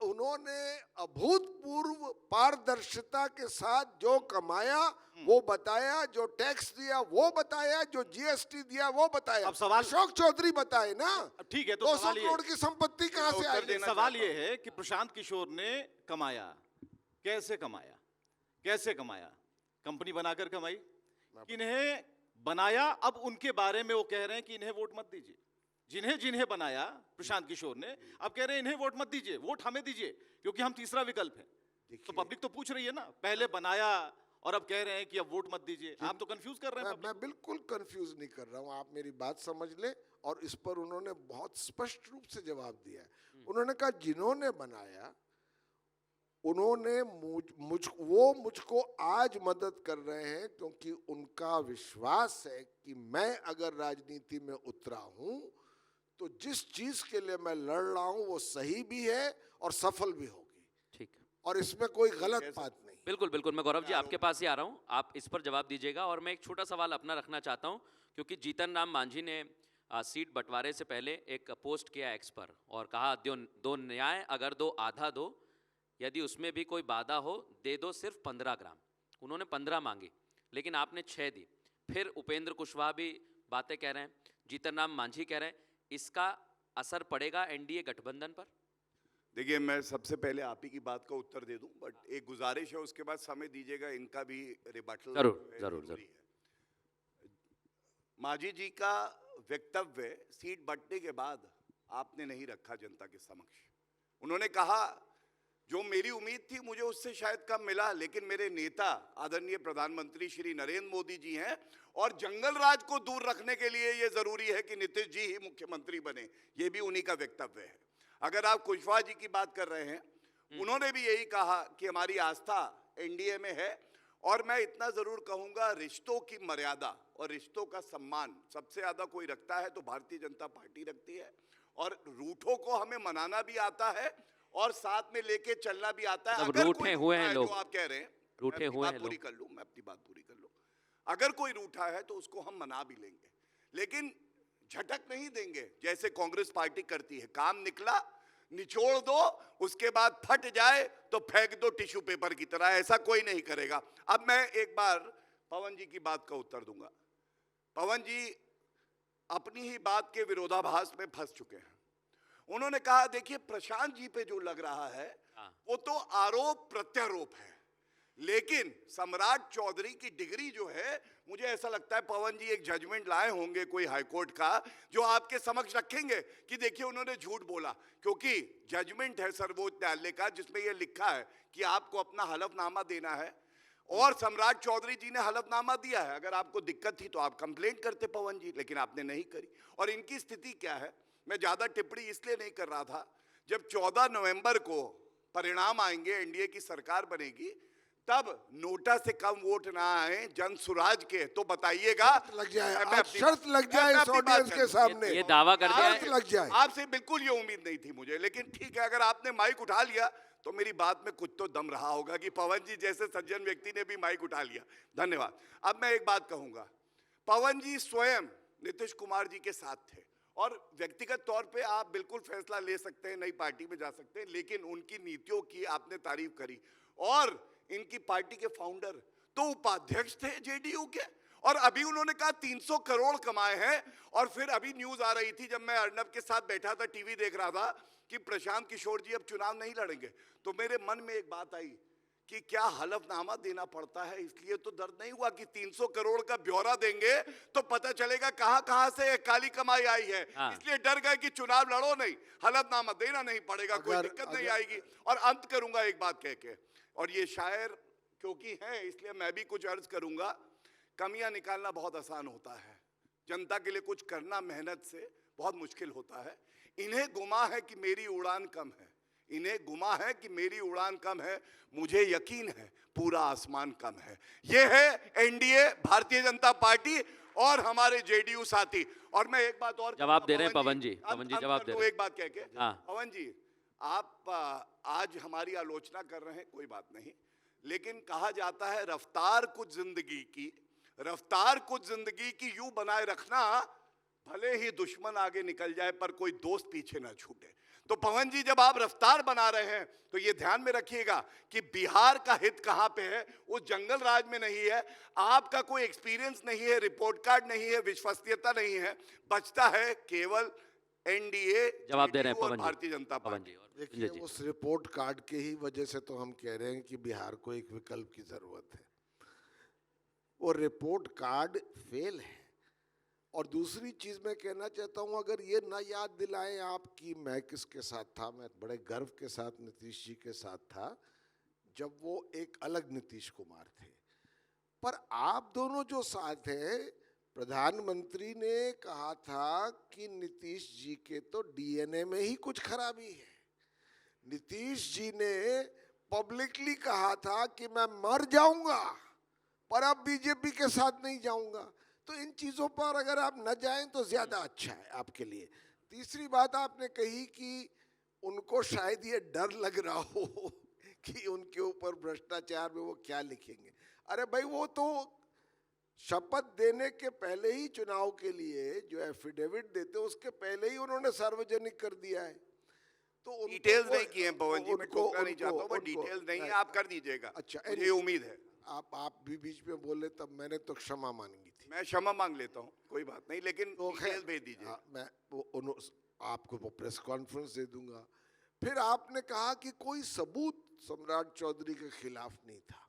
उन्होंने अभूतपूर्व पारदर्शिता के साथ जो कमाया वो बताया, जो टैक्स दिया वो बताया, जो जीएसटी दिया वो बताया। अब सवाल अशोक चौधरी बताए ना। ठीक है, तो 200 करोड़ की संपत्ति कहां से आई? सवाल ये है कि प्रशांत किशोर ने कमाया, कैसे कमाया, कैसे कमाया? कंपनी बनाकर कमाई, इन्हें बनाया। अब उनके बारे में वो कह रहे हैं कि इन्हें वोट मत दीजिए। जिन्हें जिन्हें बनाया प्रशांत किशोर ने, अब कह रहे हैं इन्हें वोट मत दीजिए, वोट हमें दीजिए क्योंकि हम तीसरा विकल्प है। तो पब्लिक तो पूछ रही है ना, पहले बनाया और अब कह रहे हैं कि अब वोट मत दीजिए। आप तो कंफ्यूज कर रहे हैं। मैं बिल्कुल कंफ्यूज नहीं कर रहा हूं, आप मेरी बात समझ लें। और इस पर उन्होंने बहुत स्पष्ट रूप से जवाब दिया है। उन्होंने कहा जिन्होंने बनाया उन्होंने मुझको आज मदद कर रहे हैं क्योंकि उनका विश्वास है कि मैं अगर राजनीति में उतरा हूं तो जिस चीज के लिए मैं लड़ रहा हूं वो सही भी है और सफल भी होगी। ठीक, और इसमें कोई गलत बात नहीं। बिल्कुल मैं गौरव जी आपके पास ही आ रहा हूं, आप इस पर जवाब दीजिएगा। और मैं एक छोटा सवाल अपना रखना चाहता हूं, क्योंकि जीतन राम मांझी ने सीट बंटवारे से पहले एक पोस्ट किया एक्स पर और कहा दो न्याय, अगर दो आधा दो, यदि उसमें भी कोई बाधा हो दे दो सिर्फ 15 ग्राम। उन्होंने 15 मांगी लेकिन आपने 6 दी। फिर उपेंद्र कुशवाहा भी बातें कह रहे हैं, जीतन राम मांझी कह रहे हैं, इसका असर पड़ेगा एनडीए गठबंधन पर? देखिए, मैं सबसे पहले आप ही की बात का उत्तर दे दूं, बट एक गुजारिश है, उसके बाद समय दीजिएगा, इनका भी रिबटल जरूर। मांझी जी का वक्तव्य सीट बंटने के बाद आपने नहीं रखा जनता के समक्ष। उन्होंने कहा जो मेरी उम्मीद थी मुझे उससे शायद कम मिला, लेकिन मेरे नेता आदरणीय प्रधानमंत्री श्री नरेंद्र मोदी जी हैं और जंगल राज को दूर रखने के लिए ये जरूरी है कि नीतीश जी ही मुख्यमंत्री बने। ये भी उन्हीं का वक्तव्य है। अगर आप कुशवाहा जी की बात कर रहे हैं, उन्होंने भी यही कहा कि हमारी आस्था एनडीए में है। और मैं इतना जरूर कहूंगा, रिश्तों की मर्यादा और रिश्तों का सम्मान सबसे ज्यादा कोई रखता है तो भारतीय जनता पार्टी रखती है। और रूठों को हमें मनाना भी आता है और साथ में लेके चलना भी आता है। मतलब अगर रूठे हुए हैं लोग, आप कह रहे हैं, रूठे हुए हैं पूरी लोग। कर लूं, मैं अपनी बात पूरी कर लूं। अगर कोई रूठा है तो उसको हम मना भी लेंगे, लेकिन झटक नहीं देंगे जैसे कांग्रेस पार्टी करती है। काम निकला निचोड़ दो, उसके बाद फट जाए तो फेंक दो टिश्यू पेपर की तरह, ऐसा कोई नहीं करेगा। अब मैं एक बार पवन जी की बात का उत्तर दूंगा। पवन जी अपनी ही बात के विरोधाभास में फंस चुके हैं। उन्होंने कहा देखिए प्रशांत जी पे जो लग रहा है वो तो आरोप प्रत्यारोप है, लेकिन सम्राट चौधरी की डिग्री जो है, मुझे ऐसा लगता है पवन जी एक जजमेंट लाए होंगे कोई हाईकोर्ट का जो आपके समक्ष रखेंगे कि देखिए उन्होंने झूठ बोला, क्योंकि जजमेंट है सर्वोच्च न्यायालय का जिसमें यह लिखा है कि आपको अपना हलफनामा देना है, और सम्राट चौधरी जी ने हलफनामा दिया है। अगर आपको दिक्कत थी तो आप कंप्लेंट करते पवन जी, लेकिन आपने नहीं करी। और इनकी स्थिति क्या है, मैं ज्यादा टिप्पणी इसलिए नहीं कर रहा था, जब 14 नवंबर को परिणाम आएंगे, एनडीए की सरकार बनेगी, तब नोटा से कम वोट ना आए जन सुराज के, तो बताइएगा लग जाए, मैं आज शर्त लग जाए इस ऑडियंस के सामने, ये दावा कर दिया शर्त लग जाए। आपसे बिल्कुल ये उम्मीद नहीं थी मुझे, लेकिन ठीक है, अगर आपने माइक उठा लिया तो मेरी बात में कुछ तो दम रहा होगा कि पवन जी जैसे सज्जन व्यक्ति ने भी माइक उठा लिया। धन्यवाद। अब मैं एक बात कहूंगा, पवन जी स्वयं नीतीश कुमार जी के साथ थे, और व्यक्तिगत तौर पे आप बिल्कुल फैसला ले सकते हैं, नई पार्टी में जा सकते हैं, लेकिन उनकी नीतियों की आपने तारीफ करी। और इनकी पार्टी के फाउंडर तो उपाध्यक्ष थे जेडीयू के, और अभी उन्होंने कहा 300 करोड़ कमाए हैं। और फिर अभी न्यूज आ रही थी, जब मैं अर्नब के साथ बैठा था टीवी देख रहा था, कि प्रशांत किशोर जी अब चुनाव नहीं लड़ेंगे, तो मेरे मन में एक बात आई कि क्या हलफनामा देना पड़ता है, इसलिए तो दर्द नहीं हुआ कि 300 करोड़ का ब्यौरा देंगे तो पता चलेगा कहां कहां से काली कमाई आई है, इसलिए डर गए कि चुनाव लड़ो नहीं, हलफनामा देना नहीं पड़ेगा, कोई दिक्कत नहीं आएगी। और अंत करूंगा एक बात कह के, और ये शायर क्योंकि है इसलिए मैं भी कुछ अर्ज करूंगा, कमियां निकालना बहुत आसान होता है, जनता के लिए कुछ करना मेहनत से बहुत मुश्किल होता है। इन्हें गुमा है कि मेरी उड़ान कम है, इन्हें गुमा है कि मेरी उड़ान कम है, मुझे यकीन है पूरा आसमान कम है। ये है एनडीए, भारतीय जनता पार्टी और हमारे जेडीयू साथी। और मैं एक बात और जवाब दे रहे हैं पवन जी, पवन जी जवाब दे रहे हैं। एक बात कह के, पवन जी आप आज हमारी आलोचना कर रहे हैं, कोई बात नहीं, लेकिन कहा जाता है रफ्तार कुछ जिंदगी की, रफ्तार कुछ जिंदगी की यूं बनाए रखना, भले ही दुश्मन आगे निकल जाए पर कोई दोस्त पीछे ना छूटे। तो पवन जी जब आप रफ्तार बना रहे हैं तो ये ध्यान में रखिएगा कि बिहार का हित कहां पे है, वो जंगल राज में नहीं है, आपका कोई एक्सपीरियंस नहीं है, रिपोर्ट कार्ड नहीं है, विश्वसनीयता नहीं है, बचता है केवल एनडीए, जवाब दे रहे हैं पवन भारतीय जनता पवन पार्टी। जी। और देखिए उस रिपोर्ट कार्ड के ही वजह से तो हम कह रहे हैं कि बिहार को एक विकल्प की जरूरत है। वो रिपोर्ट कार्ड फेल है। और दूसरी चीज मैं कहना चाहता हूं, अगर ये ना याद दिलाएं आप कि मैं किसके साथ था, मैं बड़े गर्व के साथ नीतीश जी के साथ था जब वो एक अलग नीतीश कुमार थे। पर आप दोनों जो साथ हैं, प्रधानमंत्री ने कहा था कि नीतीश जी के तो डीएनए में ही कुछ खराबी है। नीतीश जी ने पब्लिकली कहा था कि मैं मर जाऊंगा पर अब बीजेपी के साथ नहीं जाऊंगा। तो इन चीजों पर अगर आप न जाएं तो ज्यादा अच्छा है आपके लिए। तीसरी बात आपने कही कि उनको शायद ये डर लग रहा हो कि उनके ऊपर भ्रष्टाचार में वो क्या लिखेंगे। अरे भाई, वो तो शपथ देने के पहले ही चुनाव के लिए जो एफिडेविट देते उसके पहले ही उन्होंने सार्वजनिक कर दिया है। तो डिटेल्स नहीं किए हैं पवन जी, मैं टोकना नहीं चाहता हूं, डिटेल्स नहीं है, आप कर दीजिएगा। अच्छा, ये उम्मीद है। आप भी बीच में बोले तब मैंने तो क्षमा मांगी थी। मैं क्षमा मांग लेता हूँ, कोई बात नहीं, लेकिन तो डिटेल्स भेज दीजिए। मैं आपको वो प्रेस कॉन्फ्रेंस दे दूंगा। फिर आपने कहा कि कोई सबूत सम्राट चौधरी के खिलाफ नहीं था।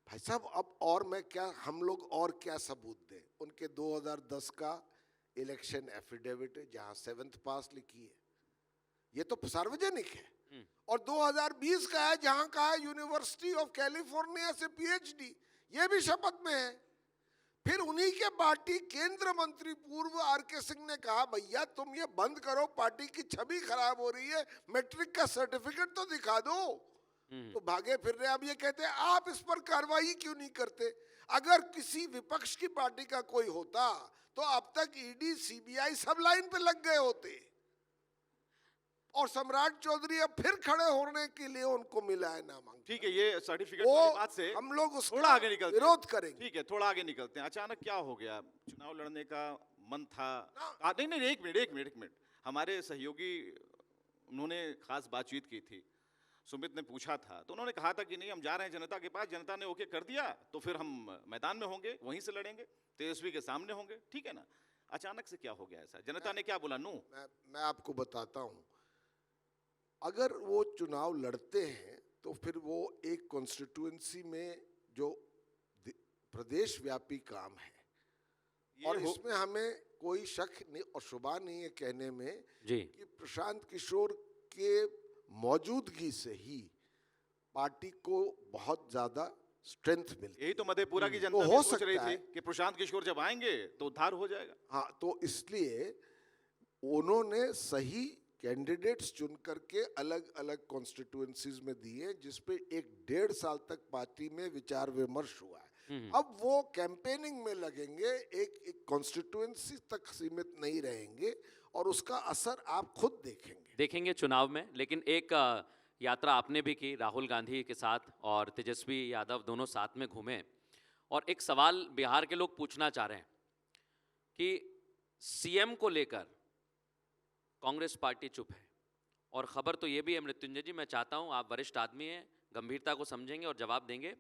भाई साहब, अब और मैं क्या, हम लोग और क्या सबूत दें? उनके 2010 का इलेक्शन एफिडेविट है जहां 7th पास लिखी है, ये तो सार्वजनिक है। और 2020 का है जहां का है यूनिवर्सिटी ऑफ कैलिफोर्निया से पीएचडी, ये भी शपथ में है। फिर उन्हीं के पार्टी केंद्र मंत्री पूर्व आरके सिंह ने कहा भैया तुम ये बंद करो, पार्टी की छवि खराब हो रही है, मैट्रिक का सर्टिफिकेट तो दिखा दो। तो भागे फिर रहे। अब ये कहते हैं आप इस पर कार्रवाई क्यों नहीं करते? अगर किसी विपक्ष की पार्टी का कोई होता तो अब तक ईडी सीबीआई सब लाइन पे लग गए होते। और सम्राट चौधरी अब फिर खड़े होने के लिए उनको मिला है नामांकन। ठीक है, ये सर्टिफिकेट वो वाली बात से हम लोग उसका थोड़ा आगे निकलते हैं। विरोध करेंगे। ठीक है, थोड़ा आगे निकलते हैं। अचानक क्या हो गया? चुनाव लड़ने का मन था? नहीं नहीं, एक मिनट। हमारे सहयोगी, उन्होंने खास बातचीत की थी, सुमित ने पूछा था तो उन्होंने कहा था कि नहीं, हम जा रहे हैं जनता के पास, जनता ने ओके कर दिया तो फिर हम मैदान में होंगे, वहीं से लड़ेंगे, तेजस्वी के सामने होंगे। ठीक है ना? अचानक से क्या हो गया ऐसा? जनता ने क्या बोला? नो। मैं आपको बताता हूं, अगर वो चुनाव लड़ते हैं तो फिर वो एक कॉन्स्टिट्यूएंसी में जो प्रदेश व्यापी काम है, और इसमें हमें कोई शक नहीं और शुबा नहीं है कहने में जी। कि प्रशांत किशोर के मौजूदगी से ही पार्टी को बहुत ज्यादा स्ट्रेंथ मिलती। यही तो मधेपुरा की तो जनता हो भी सोच रही सकता थी है। कि प्रशांत किशोर जब आएंगे तो उद्धार हो जाएगा। हाँ, तो इसलिए उन्होंने सही कैंडिडेट्स चुन करके अलग अलग कॉन्स्टिट्यूएंसीज में दिए, जिसपे 1.5 साल तक पार्टी में विचार विमर्श हुआ है। अब वो कैंपेनिंग में लगेंगे, एक कॉन्स्टिट्यूएंसी तक सीमित नहीं रहेंगे और उसका असर आप खुद देखेंगे चुनाव में। लेकिन एक यात्रा आपने भी की राहुल गांधी के साथ, और तेजस्वी यादव दोनों साथ में घूमे, और एक सवाल बिहार के लोग पूछना चाह रहे हैं कि सीएम को लेकर कांग्रेस पार्टी चुप है, और खबर तो ये भी है मृत्युंजय जी, मैं चाहता हूं आप वरिष्ठ आदमी हैं, गंभीरता को समझेंगे और जवाब देंगे।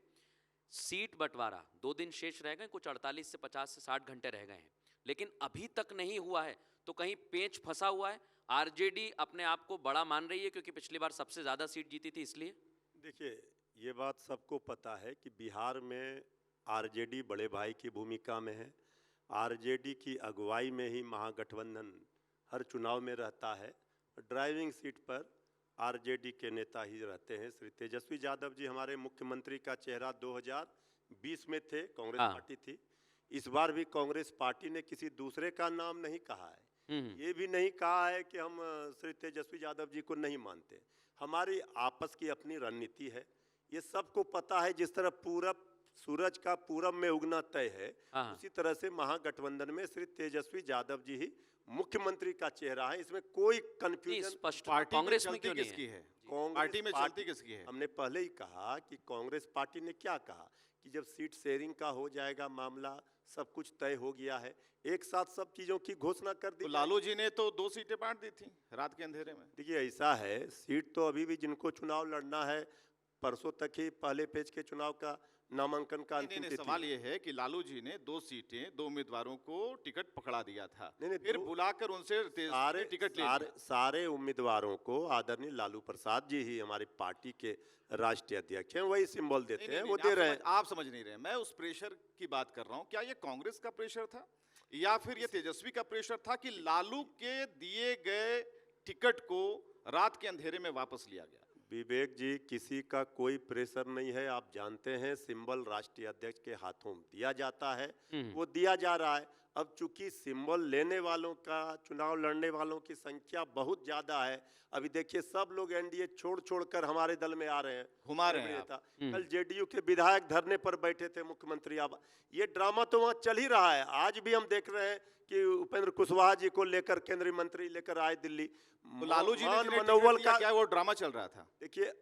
सीट बंटवारा 2 दिन शेष रह गए, कुछ 48 से 50 से 60 घंटे रह गए हैं, लेकिन अभी तक नहीं हुआ है, तो कहीं पेंच फंसा हुआ है? आरजेडी अपने आप को बड़ा मान रही है क्योंकि पिछली बार सबसे ज्यादा सीट जीती थी इसलिए? देखिए, ये बात सबको पता है कि बिहार में आरजेडी बड़े भाई की भूमिका में है। आरजेडी की अगुवाई में ही महागठबंधन हर चुनाव में रहता है। ड्राइविंग सीट पर आरजेडी के नेता ही रहते हैं। श्री तेजस्वी यादव जी हमारे मुख्यमंत्री का चेहरा 2020 में थे, कांग्रेस पार्टी थी। इस बार भी कांग्रेस पार्टी ने किसी दूसरे का नाम नहीं कहा है। ये भी नहीं कहा है कि हम श्री तेजस्वी यादव जी को नहीं मानते। हमारी आपस की अपनी रणनीति है, ये सबको पता है। जिस तरह पूरब सूरज का पूरब में उगना तय है, उसी तरह से महागठबंधन में श्री तेजस्वी यादव जी ही मुख्यमंत्री का चेहरा है। इसमें कोई कंफ्यूजन पार्टी कांग्रेस में चलती क्यों नहीं किसकी है? है? पार्टी में चलती किसकी है? हमने पहले ही कहा कि कांग्रेस पार्टी ने क्या कहा कि जब सीट शेयरिंग का हो जाएगा मामला, सब कुछ तय हो गया है, एक साथ सब चीजों की घोषणा कर दी। तो लालू जी ने तो 2 सीटें बांट दी थी रात के अंधेरे में। देखिए, ऐसा है, सीट तो अभी भी जिनको चुनाव लड़ना है, परसों तक ही पहले पेज के चुनाव का नामांकन का अंतिम तिथि। सवाल ये है कि लालू जी ने 2 सीटें 2 उम्मीदवारों को टिकट पकड़ा दिया था, नहीं, फिर बुलाकर उनसे टिकट ले सारे उम्मीदवारों को आदरणीय लालू प्रसाद जी ही हमारी पार्टी के राष्ट्रीय अध्यक्ष हैं, वही सिंबल देते हैं, वो दे रहे हैं। आप समझ नहीं रहे, मैं उस प्रेशर की बात कर रहा हूं। क्या ये कांग्रेस का प्रेशर था या फिर ये तेजस्वी का प्रेशर था कि लालू के दिए गए टिकट को रात के अंधेरे में वापस लिया गया? विवेक जी, किसी का कोई प्रेशर नहीं है। आप जानते हैं, सिंबल राष्ट्रीय अध्यक्ष के हाथों दिया जाता है, वो दिया जा रहा है। अब चूंकि सिंबल लेने वालों का, चुनाव लड़ने वालों की संख्या बहुत ज्यादा है, अभी देखिए सब लोग एनडीए छोड़ कर हमारे दल में आ रहे हैं, घुमा रहे हैं। कल जेडीयू के विधायक धरने पर बैठे थे मुख्यमंत्री। अब ये ड्रामा तो वहाँ चल ही रहा है। आज भी हम देख रहे हैं कि उपेंद्र कुशवाहा जी को लेकर केंद्रीय मंत्री लेकर आए दिल्ली। तो लालू जी मान ने मनोवल का क्या वो ड्रामा चल रहा था? देखिए,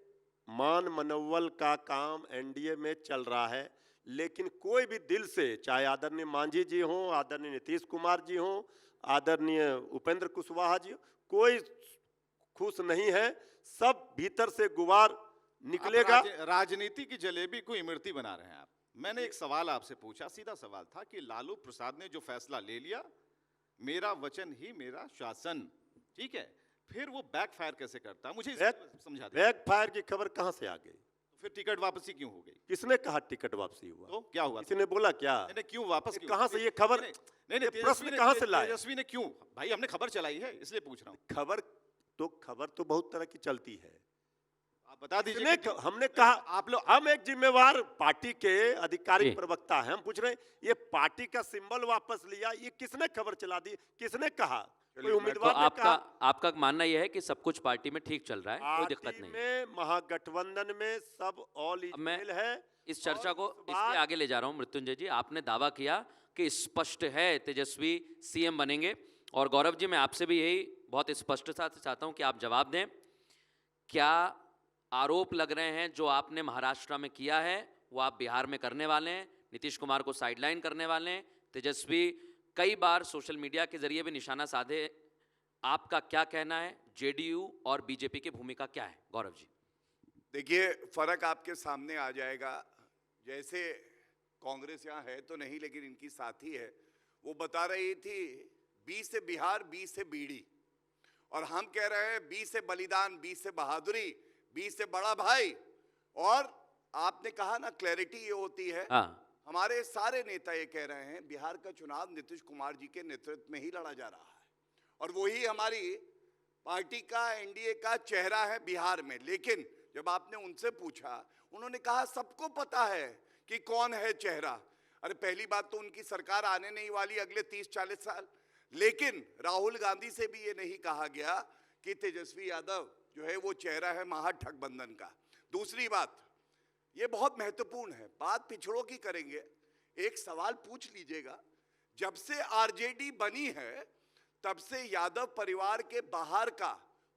मान मनोवल का काम एनडीए में चल रहा है, लेकिन कोई भी दिल से, चाहे आदरणीय मांझी जी हों, आदरणीय नीतीश कुमार जी हों, आदरणीय उपेंद्र कुशवाहा जी, कोई खुश नहीं है। सब भीतर से गुबार निकलेगा। राजनीति की जलेबी को इमरती बना रहे हैं आप। मैंने एक सवाल आपसे पूछा, सीधा सवाल था कि लालू प्रसाद ने जो फैसला ले लिया, मेरा वचन ही मेरा शासन, ठीक है, फिर वो बैकफायर कैसे करता? मुझे समझा दे। बैकफायर की खबर कहां से आ गई? फिर टिकट वापसी क्यों हो गई? किसने कहा टिकट वापसी हुआ? तो क्या हुआ? किसी ने बोला क्या? नहीं, क्यों वापस? कहां से ये खबर? नहीं, प्रश्न कहां से लाए? तेजस्वी ने क्यों? भाई हमने खबर चलाई है, इसलिए पूछ रहा हूं। खबर तो बहुत तरह की चलती है, आप बता दीजिए। हमने कहा, आप लोग, हम एक जिम्मेवार पार्टी के आधिकारिक प्रवक्ता हैं, हम पूछ रहे हैं ये पार्टी का सिंबल वापस लिया, ये किसने खबर चला दी, किसने कहा? कोई उम्मीदवार ने कहा? आपका मानना यह है कि सब कुछ पार्टी में ठीक चल रहा है, कोई दिक्कत नहीं है? महागठबंधन में सब ऑल इज वेल है। इस चर्चा को इसलिए आगे ले जा रहा हूं मृत्युंजय जी। आपने दावा किया कि स्पष्ट है तेजस्वी सीएम बनेंगे, और गौरव जी मैं आपसे भी यही बहुत स्पष्टता से चाहता हूं कि आप जवाब दें। क्या आरोप लग रहे हैं जो आपने महाराष्ट्र में किया है वो आप बिहार में करने वाले हैं? नीतीश कुमार को साइडलाइन करने वाले हैं? तेजस्वी कई बार सोशल मीडिया के जरिए भी निशाना साधे, आपका क्या कहना है? जेडीयू और बीजेपी की भूमिका क्या है? गौरव जी। देखिए, फर्क आपके सामने आ जाएगा। जैसे कांग्रेस यहाँ है तो नहीं, लेकिन इनकी साथी है, वो बता रही थी 20 से बिहार, 20 से बीड़ी, और हम कह रहे हैं 20 से बलिदान, 20 से बहादुरी, 20 से बड़ा भाई। और आपने कहा ना, क्लैरिटी ये होती है। हाँ, हमारे सारे नेता ये कह रहे हैं बिहार का चुनाव नीतीश कुमार जी के नेतृत्व में ही लड़ा जा रहा है, और वही हमारी पार्टी का, एनडीए का चेहरा है बिहार में। लेकिन जब आपने उनसे पूछा, उन्होंने कहा सबको पता है कि कौन है चेहरा। अरे पहली बात तो उनकी सरकार आने नहीं वाली अगले 30-40 साल। लेकिन राहुल गांधी से भी ये नहीं कहा गया कि तेजस्वी यादव जो है वो चेहरा है महागठबंधन का। दूसरी बात, ये बहुत महत्वपूर्ण है, बात पिछड़ों की करेंगे। एक सवाल पूछ लीजिएगा, जब से आरजेडी बनी है तब से यादव परिवार के बाहर का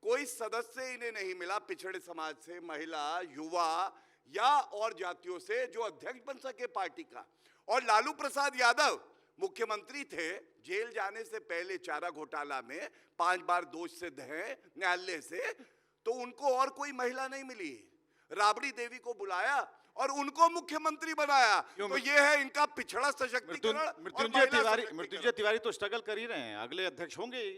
कोई सदस्य इन्हें नहीं मिला, पिछड़े समाज से, महिला, युवा या और जातियों से, जो अध्यक्ष बन सके पार्टी का। और लालू प्रसाद यादव मुख्यमंत्री थे, जेल जाने से पहले चारा घोटाला में 5 बार दोष सिद्ध हैं न्यायालय से, तो उनको और कोई महिला नहीं मिली। राबड़ी देवी को बुलाया और उनको मुख्यमंत्री बनाया। तो ये है इनका पिछड़ा सशक्तिकरण। मृत्युंजय तिवारी तो स्ट्रगल कर ही रहे हैं, अगले अध्यक्ष होंगे ही।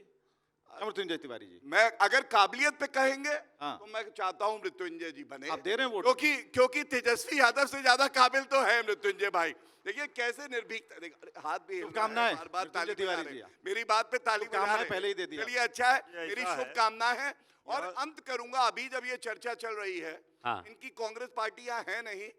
मृत्युंजय तिवारी जी, मैं अगर काबिलियत पे कहेंगे हाँ। तो मैं चाहता हूं मृत्युंजय जी बने। आप दे रहे हैं वोट? क्योंकि तेजस्वी यादव से ज्यादा काबिल तो है मृत्युंजय भाई। देखिए कैसे निर्भीक, हाथ भी शुभकामनाएं बार ताली तिवारी बजा रहे जी। हैं। मेरी बात पे ताली बजा रहे हैं। पहले ही दे दिया। चलिए अच्छा है, मेरी ऐसा है। शुभकामना है। और अंत करूंगा, अभी जब ये चर्चा चल रही है, हाँ। इनकी कांग्रेस पार्टियां हैं नहीं,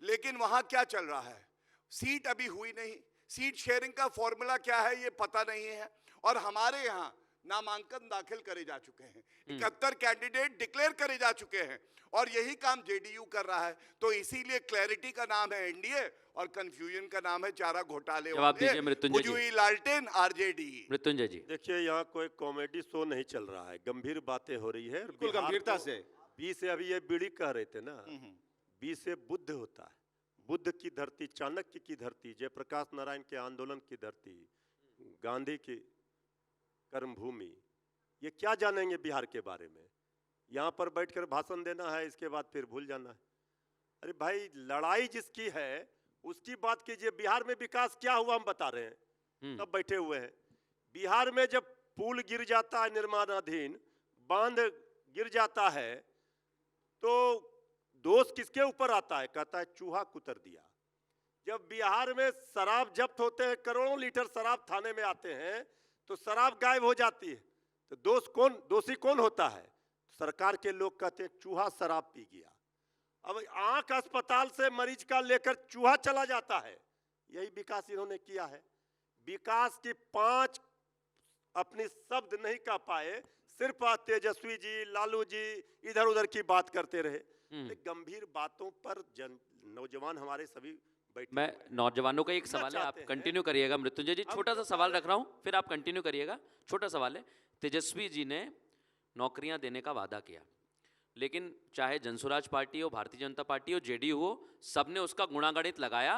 लेकिन वहां क्या चल रहा है? सीट अभी हुई नहीं, सीट शेयरिंग का फॉर्मूला क्या है ये पता नहीं है। और हमारे यहाँ नामांकन दाखिल करे जा चुके हैं, 71 कैंडिडेट डिक्लेयर करे जा चुके हैं, और यही काम जेडीयू कर रहा है। तो इसीलिए क्लैरिटी का नाम है एनडीए और कंफ्यूजन का नाम है चारा घोटाले जवाब दीजिए मृत्युंजय जी। हुजूरी लालटेन आरजेडी। मृत्युंजय जी। देखिए, यहाँ कोई कॉमेडी शो नहीं चल रहा है, गंभीर बातें हो रही है। बिल्कुल बिहार गंभीरता को से। 20 से अभी ये बीड़ी कह रहे थे ना, 20 से बुद्ध होता है। बुद्ध की धरती, चाणक्य की धरती, जयप्रकाश नारायण के आंदोलन की धरती, गांधी की कर्मभूमि। ये क्या जानेंगे बिहार के बारे में? यहाँ पर बैठकर भाषण देना है, इसके बाद फिर भूल जाना है। अरे भाई, लड़ाई जिसकी है उसकी बात कीजिए। बिहार में विकास क्या हुआ हम बता रहे हैं, तब बैठे हुए हैं। बिहार में जब पुल गिर जाता है निर्माणाधीन, बांध गिर जाता है, तो दोष किसके ऊपर आता है? कहता है चूहा कुतर दिया। जब बिहार में शराब जब्त होते हैं, करोड़ों लीटर शराब थाने में आते हैं, तो शराब गायब हो जाती है, तो दोषी कौन होता है? सरकार के लोग कहते हैं चूहा शराब पी गया। अब आंख अस्पताल से मरीज का लेकर चूहा चला जाता है। यही विकास इन्होंने किया है। विकास की 5 अपनी शब्द नहीं कह पाए, सिर्फ तेजस्वी जी, लालू जी इधर उधर की बात करते रहे। गंभीर बातों पर नौजवान हमारे सभी बैठे। मैं नौजवानों का एक सवाल है, आप कंटिन्यू करिएगा मृत्युंजय जी। छोटा सा सवाल रख रहा हूं, फिर आप कंटिन्यू करिएगा। छोटा सवाल है, तेजस्वी जी ने नौकरियां देने का वादा किया, लेकिन चाहे जनसुराज पार्टी हो, भारतीय जनता पार्टी हो, जेडीयू हो, सबने उसका गुणागणित लगाया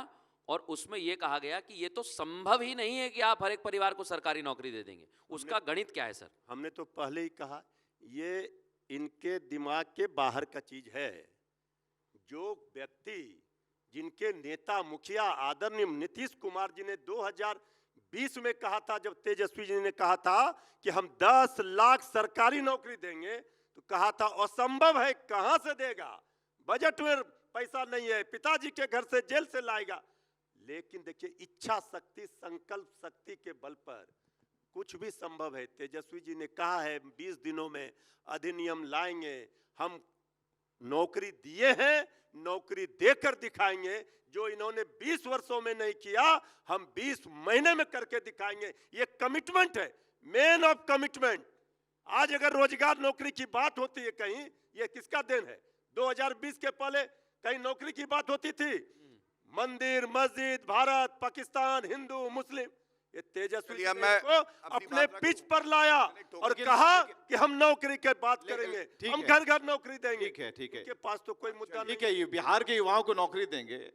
और उसमें यह कहा गया कि ये तो संभव ही नहीं है कि आप हर एक परिवार को सरकारी नौकरी दे देंगे। उसका गणित क्या है सर? हमने तो पहले ही कहा, ये इनके दिमाग के बाहर का चीज है। जो व्यक्ति, जिनके नेता मुखिया आदरणीय नीतीश कुमार जी ने 2020 में कहा था, जब तेजस्वी जी ने कहा था कि हम 10 लाख सरकारी नौकरी देंगे, तो कहा था असंभव है, कहां से देगा, बजट में पैसा नहीं है, पिताजी के घर से जेल से लाएगा। लेकिन देखिए, इच्छा शक्ति, संकल्प शक्ति के बल पर कुछ भी संभव है। तेजस्वी जी ने कहा है 20 दिनों में अधिनियम लाएंगे। हम नौकरी दिए हैं, नौकरी देकर दिखाएंगे। जो इन्होंने 20 वर्षों में नहीं किया, हम 20 महीने में करके दिखाएंगे। ये कमिटमेंट है, मैन ऑफ कमिटमेंट। आज अगर रोजगार नौकरी की बात होती है कहीं, ये किसका देन है? 2020 के पहले कहीं नौकरी की बात होती थी? मंदिर, मस्जिद, भारत, पाकिस्तान, हिंदू, मुस्लिम, ये तेजस्वी चलिए, ने मैं इसको अपनी अपने बात पिच रखूं। पर लाया मैंने टोकन और लेकिन- कहा लेकिन- कि हम नौकरी की बात लेकिन- करेंगे, ठीक हम है। घर घर नौकरी देंगे। ठीक है, ठीक है। उनके पास तो कोई मुद्दा ठीक नहीं है, ये बिहार के युवाओं को नौकरी देंगे।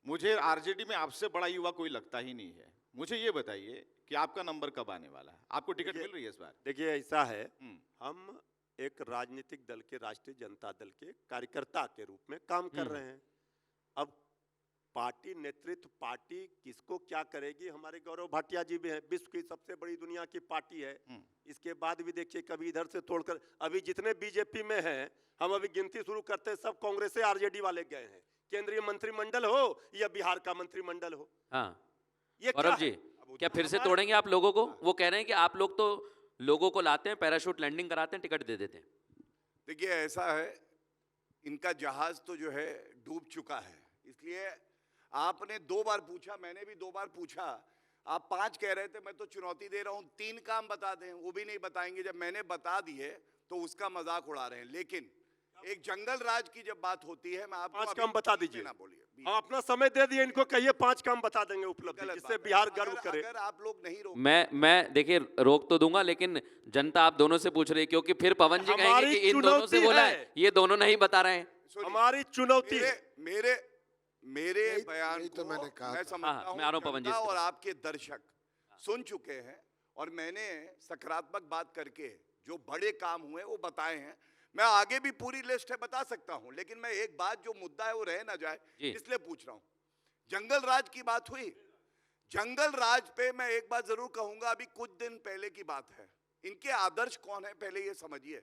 मुझे आरजेडी में आपसे बड़ा युवा कोई लगता ही नहीं है। मुझे ये बताइए कि आपका नंबर कब आने वाला है? आपको टिकट मिल रही है इस बार? देखिए ऐसा है, हम्म। हम एक राजनीतिक दल के, राष्ट्रीय जनता दल के कार्यकर्ता के रूप में काम कर रहे हैं। अब पार्टी नेतृत्व, पार्टी किसको क्या करेगी, हमारे गौरव भाटिया जी भी हैं, विश्व की सबसे बड़ी दुनिया की पार्टी है। इसके बाद भी देखिए कभी इधर से तोड़कर, अभी जितने बीजेपी में हैं, हम अभी गिनती शुरू करते हैं, सब कांग्रेस से आरजेडी वाले गए हैं। केंद्रीय मंत्रिमंडल हो या बिहार का मंत्रिमंडल हो, हाँ ये क्या गौरव है? जी, क्या फिर से तोड़ेंगे आप लोगों को? वो कह रहे हैं कि आप लोग तो लोगों को लाते हैं, पैराशूट लैंडिंग कराते हैं, टिकट दे देते हैं। देखिए ऐसा है, इनका जहाज तो जो है डूब चुका है, इसलिए आपने 2 बार पूछा, मैंने भी 2 बार पूछा, आप 5 कह रहे थे, मैं तो चुनौती दे रहा हूं 3 काम बता दें, वो भी नहीं बताएंगे। जब मैंने बता दिए तो उसका मजाक उड़ा रहे हैं। लेकिन एक जंगल राज की जब बात होती है, मैं आपको 5 अभी काम बता बीच में दीजिए। ना बोलिए, बीच हम अपना समय दे दिए, इनको कहिए 5 काम बता देंगे उपलब्धि, गलत जिससे बात है। बिहार गर्व करे। अगर आप लोग नहीं रोक, मैं देखिए रोक तो दूंगा, लेकिन जनता आप दोनों से पूछ रही है, क्योंकि फिर पवन जी कहेंगे हमारी कि इन दोनों से चुनौती बोला है। है, ये दोनों नहीं बता रहे हैं। सुनिए, हमारी चुनौती मेरे है। मेरे मेरे यही- बयान यही तो को मैंने कहा मैं था। समझता हाँ, हूं मैं आ रहा हूं पवन जी जनता इसके और बाद। आपके दर्शक सुन चुके हैं, और मैंने सकारात्मक बात करके जो बड़े काम हुए वो बताए हैं। मैं आगे भी पूरी लिस्ट है बता सकता हूं, लेकिन मैं एक बात, जो मुद्दा है वो रह ना जाए, जी। इसलिए पूछ रहा हूं। जंगल राज की बात हुई, जंगल राज पे मैं एक बात जरूर कहूंगा, अभी कुछ दिन पहले की बात है। इनके आदर्श कौन है पहले ये समझिए।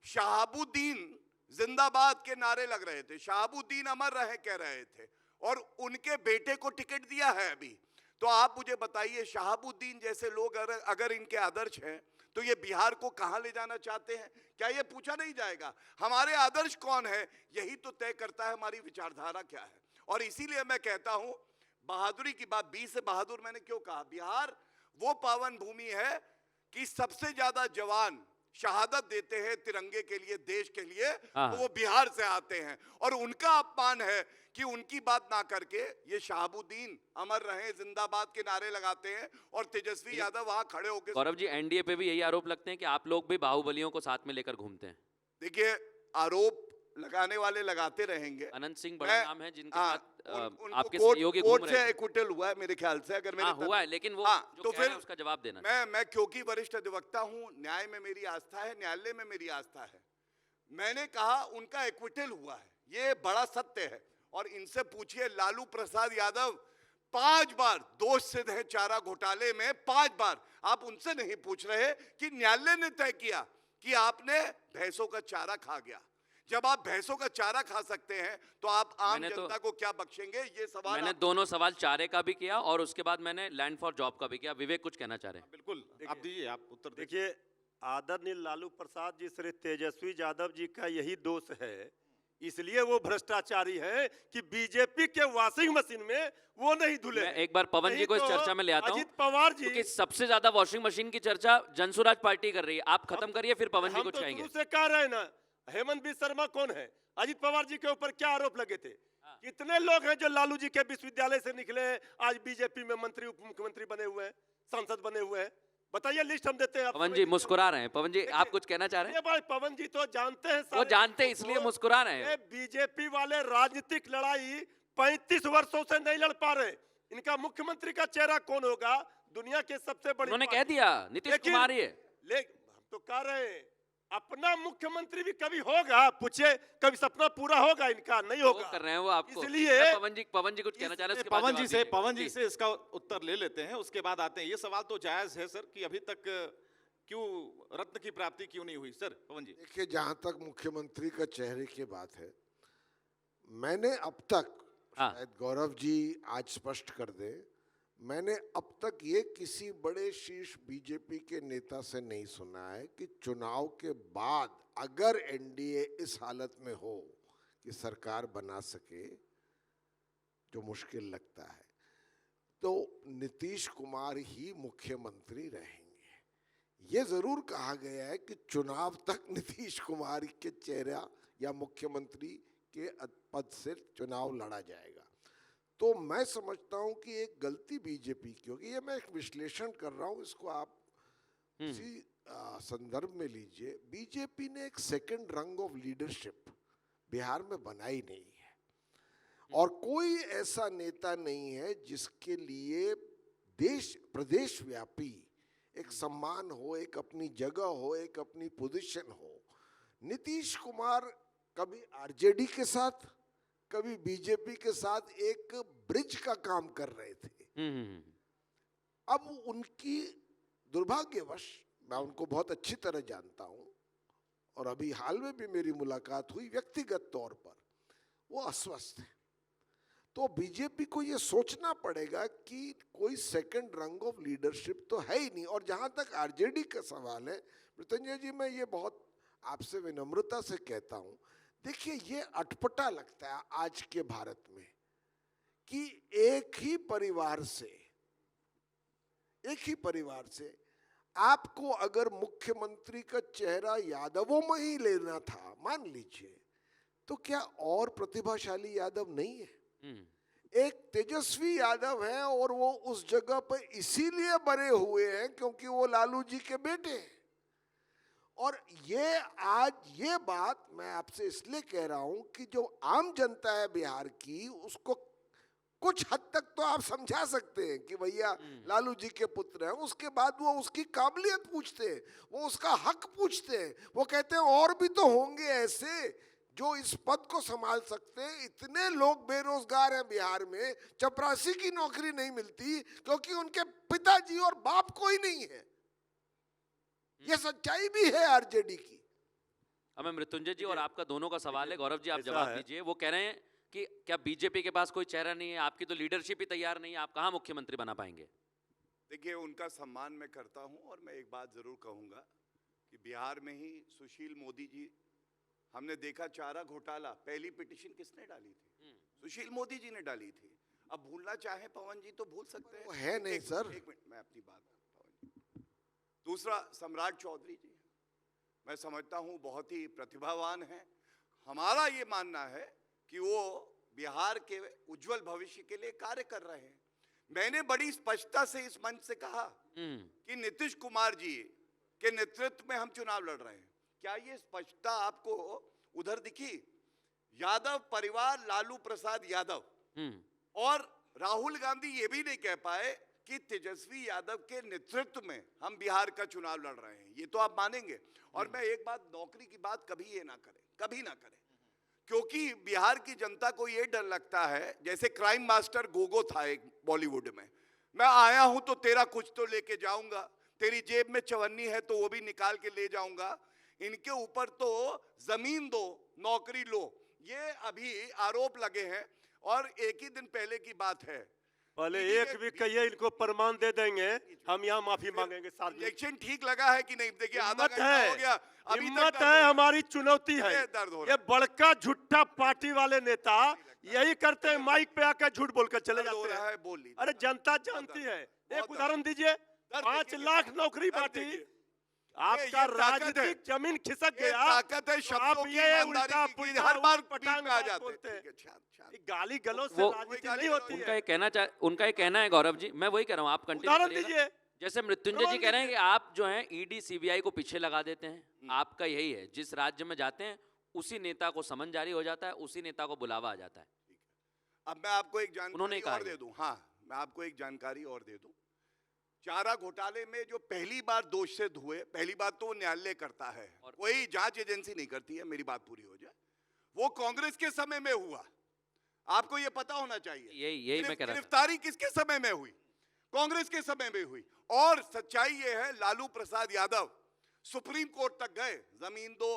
शहाबुद्दीन जिंदाबाद के नारे लग रहे थे, शहाबुद्दीन अमर रहे कह रहे थे, और उनके बेटे को टिकट दिया है अभी। तो आप मुझे बताइए, शहाबुद्दीन जैसे लोग अगर इनके आदर्श हैं, तो ये बिहार को कहां ले जाना चाहते हैं? क्या ये पूछा नहीं जाएगा? हमारे आदर्श कौन है, यही तो तय करता है हमारी विचारधारा क्या है। और इसीलिए मैं कहता हूं, बहादुरी की बात, 20 से बहादुर मैंने क्यों कहा? बिहार वो पावन भूमि है कि सबसे ज्यादा जवान शहादत देते हैं तिरंगे के लिए, देश के लिए, तो वो बिहार से आते हैं। और उनका अपमान है कि उनकी बात ना करके ये शहाबुद्दीन अमर रहे जिंदाबाद के नारे लगाते हैं, और तेजस्वी यादव वहां खड़े होकर। गौरव जी, एनडीए पे भी यही आरोप लगते हैं कि आप लोग भी बाहुबलियों को साथ में लेकर घूमते हैं। देखिए, आरोप लगाने वाले लगाते रहेंगे। अनंत सिंह बड़ा नाम है, जिनके हाँ, साथ उनको आपके कोर्ट सहयोगी घूम कोर्ट रहे से थे। एक्विटल हुआ है मेरे ख्याल से, अगर मेरे हाँ हुआ है, लेकिन वो हाँ, जो तो कह रहे फिर हैं उसका जवाब देना। मैं क्योंकि वरिष्ठ अधिवक्ता हूं, न्याय में मेरी आस्था है, न्यायालय में मेरी आस्था है, मैंने कहा उनका एक्विटल हुआ है, ये बड़ा सत्य है। और इनसे पूछिए, लालू प्रसाद यादव 5 बार दोष सिद्ध है चारा घोटाले में, 5 बार। आप उनसे नहीं पूछ रहे कि न्यायालय ने तय किया कि आपने भैंसों का चारा खा गया। जब आप भैंसों का चारा खा सकते हैं, तो आप आम मैंने तो- जनता को क्या बख्शेंगे? ये सवाल मैंने आप- दोनों सवाल चारे का भी किया और उसके बाद मैंने लैंड फॉर जॉब का भी किया। विवेक कुछ कहना चाह रहे हैं? बिल्कुल, आप दीजिए, आप उत्तर दीजिए। देखिए, आदरणीय लालू प्रसाद जी, श्री तेजस्वी यादव जी का यही दोष है, इसलिए वो भ्रष्टाचारी हैं कि बीजेपी के वॉशिंग मशीन में वो नहीं धुले। मैं एक बार पवन जी को इस नहीं तो चर्चा में ले आता हूं, अजित पवार जी, क्योंकि सबसे ज्यादा वॉशिंग मशीन की चर्चा जनसुराज पार्टी कर रही है। आप खत्म करिए, फिर पवन जी हम कुछ तो कहेंगे। शुरू से कह रहे हैं ना, हेमंत बिस्वा शर्मा कौन है? अजित पवार जी के ऊपर क्या आरोप लगे थे? कितने लोग हैं जो लालू जी के विश्वविद्यालय से निकले, आज बीजेपी में मंत्री, उप मुख्यमंत्री बने हुए हैं, सांसद बने हुए हैं? बताइए, लिस्ट हम देते हैं। आप पवन जी मुस्कुरा रहे हैं। पवन जी, आप कुछ कहना चाह रहे हैं? ये भाई, पवन जी तो जानते हैं, वो जानते हैं, इसलिए मुस्कुरा रहे हैं। बीजेपी वाले राजनीतिक लड़ाई 35 वर्षों से नहीं लड़ पा रहे। इनका मुख्यमंत्री का चेहरा कौन होगा? दुनिया के सबसे बड़ी उन्होंने कह पार्टी। दिया, नीतीश लेकिन- कुमार ही है। हम तो कह रहे हैं, अपना मुख्यमंत्री भी कभी होगा, पूछे कभी सपना पूरा होगा? इनका नहीं वो होगा। कर रहे हैं वो आपको। इसलिए मैं पवन जी कुछ कहना चाह रहे हैं, उसके बाद पवन जवाब जी से दीजिएगा। पवन जी से इसका उत्तर ले लेते हैं, उसके बाद आते हैं। ये सवाल तो जायज है सर कि अभी तक क्यों रत्न की प्राप्ति क्यों नहीं हुई? सर पवन जी। देखिए, जहां तक मुख्यमंत्री का चेहरे की बात है, मैंने अब तक, हाँ। शायद गौरव जी आज स्पष्ट कर दे, मैंने अब तक ये किसी बड़े शीर्ष बीजेपी के नेता से नहीं सुना है कि चुनाव के बाद अगर एनडीए इस हालत में हो कि सरकार बना सके, जो मुश्किल लगता है, तो नीतीश कुमार ही मुख्यमंत्री रहेंगे। ये जरूर कहा गया है कि चुनाव तक नीतीश कुमार के चेहरा या मुख्यमंत्री के पद से चुनाव लड़ा जाएगा। तो मैं समझता हूं कि एक गलती बीजेपी की होगी। ये मैं एक विश्लेषण कर रहा हूं, इसको आप इसी संदर्भ में लीजिए। बीजेपी ने एक सेकंड रंग ऑफ लीडरशिप बिहार में बनाई नहीं है, और कोई ऐसा नेता नहीं है जिसके लिए देश प्रदेश व्यापी एक सम्मान हो, एक अपनी जगह हो, एक अपनी पोजीशन हो। नीतीश कुमार कभी आरजेडी के साथ, कभी बीजेपी के साथ एक ब्रिज का काम कर रहे थे। अब उनकी दुर्भाग्यवश, मैं उनको बहुत अच्छी तरह जानता हूं और अभी हाल में भी मेरी मुलाकात हुई, व्यक्तिगत तौर पर वो अस्वस्थ है। तो बीजेपी को ये सोचना पड़ेगा कि कोई सेकंड रंग ऑफ लीडरशिप तो है ही नहीं। और जहां तक आरजेडी का सवाल है, मृत्युंजय जी, मैं ये बहुत आपसे विनम्रता से कहता हूं, देखिए ये अटपटा लगता है आज के भारत में कि एक ही परिवार से आपको अगर मुख्यमंत्री का चेहरा यादवों में ही लेना था, मान लीजिए, तो क्या और प्रतिभाशाली यादव नहीं है? एक तेजस्वी यादव है और वो उस जगह पर इसीलिए बने हुए हैं क्योंकि वो लालू जी के बेटे हैं। और ये आज ये बात मैं आपसे इसलिए कह रहा हूं कि जो आम जनता है बिहार की, उसको कुछ हद तक तो आप समझा सकते हैं कि भैया लालू जी के पुत्र हैं। उसके बाद वो उसकी काबिलियत पूछते हैं, वो उसका हक पूछते हैं, वो कहते हैं और भी तो होंगे ऐसे जो इस पद को संभाल सकते हैं। इतने लोग बेरोजगार हैं बिहार में, चपरासी की नौकरी नहीं मिलती क्योंकि उनके पिताजी और बाप कोई नहीं है। ये सच्चाई भी है आरजेडी की। अब मैं मृत्युंजय जी और आपका दोनों का सवाल है, गौरव जी आप जवाब दीजिए। वो कह रहे हैं कि क्या बीजेपी के पास कोई चेहरा नहीं है, आपकी तो लीडरशिप ही तैयार नहीं है, आप कहां मुख्यमंत्री बना पाएंगे? देखिए, उनका सम्मान मैं करता हूं और मैं एक बात जरूर कहूंगा कि बिहार में ही सुशील मोदी जी, हमने देखा चारा घोटाला, पहली पिटीशन किसने डाली थी? सुशील मोदी जी ने डाली थी। अब भूलना चाहे पवन जी तो भूल सकते हैं। वो है नहीं सर। एक मिनट, मैं अपनी बात पवन जी। दूसरा, सम्राट चौधरी जी, मैं समझता हूं बहुत ही प्रतिभावान है। हमारा ये मानना है कि वो बिहार के उज्जवल भविष्य के लिए कार्य कर रहे हैं। मैंने बड़ी स्पष्टता से इस मंच से कहा कि नीतीश कुमार जी के नेतृत्व में हम चुनाव लड़ रहे हैं। क्या ये स्पष्टता आपको उधर दिखी? यादव परिवार, लालू प्रसाद यादव और राहुल गांधी ये भी नहीं कह पाए कि तेजस्वी यादव के नेतृत्व में हम बिहार का चुनाव लड़ रहे हैं। ये तो आप मानेंगे। और मैं एक बात, नौकरी की बात कभी ये ना करें, कभी ना करें, क्योंकि बिहार की जनता को ये डर लगता है, जैसे क्राइम मास्टर गोगो था एक बॉलीवुड में, मैं आया हूं तो तेरा कुछ तो लेके जाऊंगा, तेरी जेब में चवन्नी है तो वो भी निकाल के ले जाऊंगा, इनके ऊपर तो जमीन दो, नौकरी लो, ये अभी आरोप लगे हैं। और एक ही दिन पहले की बात है, पहले एक भी कहिए, इनको प्रमाण दे देंगे, हम यहाँ माफी मांगेंगे। इलेक्शन ठीक लगा है कि नहीं? देखिए, आधा घंटा हो गया, अभी हिम्मत है, हमारी चुनौती है। दर्द हो ये बड़का झूठा पार्टी वाले नेता यही करते हैं, माइक पे आकर झूठ बोलकर चले जाते हैं। बोल लीजिए। अरे जनता जानती है। एक उदाहरण दीजिए, 5 लाख नौकरी बांटी, आपका राजनीतिक जमीन खिसक गया। ताकत है शब्दों की, ईमानदारी की, हर बार पटांग आ जाते हैं। गाली गलौज से वो राजनीति नहीं होती उनका है। उनका ये कहना है गौरव जी, मैं वही कह रहा हूँ, आप कंटिन्यू उदाहरण करिएगा। दीजिए। जैसे मृत्युंजय जी कह रहे हैं कि आप जो हैं ईडी सीबीआई को पीछे लगा देते हैं, आपका यही है, जिस राज्य में जाते हैं उसी नेता को समन जारी हो जाता है, उसी नेता को बुलावा आ जाता है। अब मैं आपको एक उन्होंने जानकारी कहा और दे दूं। हाँ, मैं आपको एक जानकारी और दे दूं। चारा घोटाले में जो पहली बार दोषित हुए, पहली बात तो वो न्यायालय करता है, कोई जांच एजेंसी नहीं करती है, मेरी बात पूरी हो जाए, वो कांग्रेस के समय में हुआ। आपको ये पता होना चाहिए। यही मैं कह रहा था। गिरफ्तारी किसके समय में हुई? कांग्रेस के समय में हुई। और सच्चाई ये है, लालू प्रसाद यादव सुप्रीम कोर्ट तक गए, जमीन दो,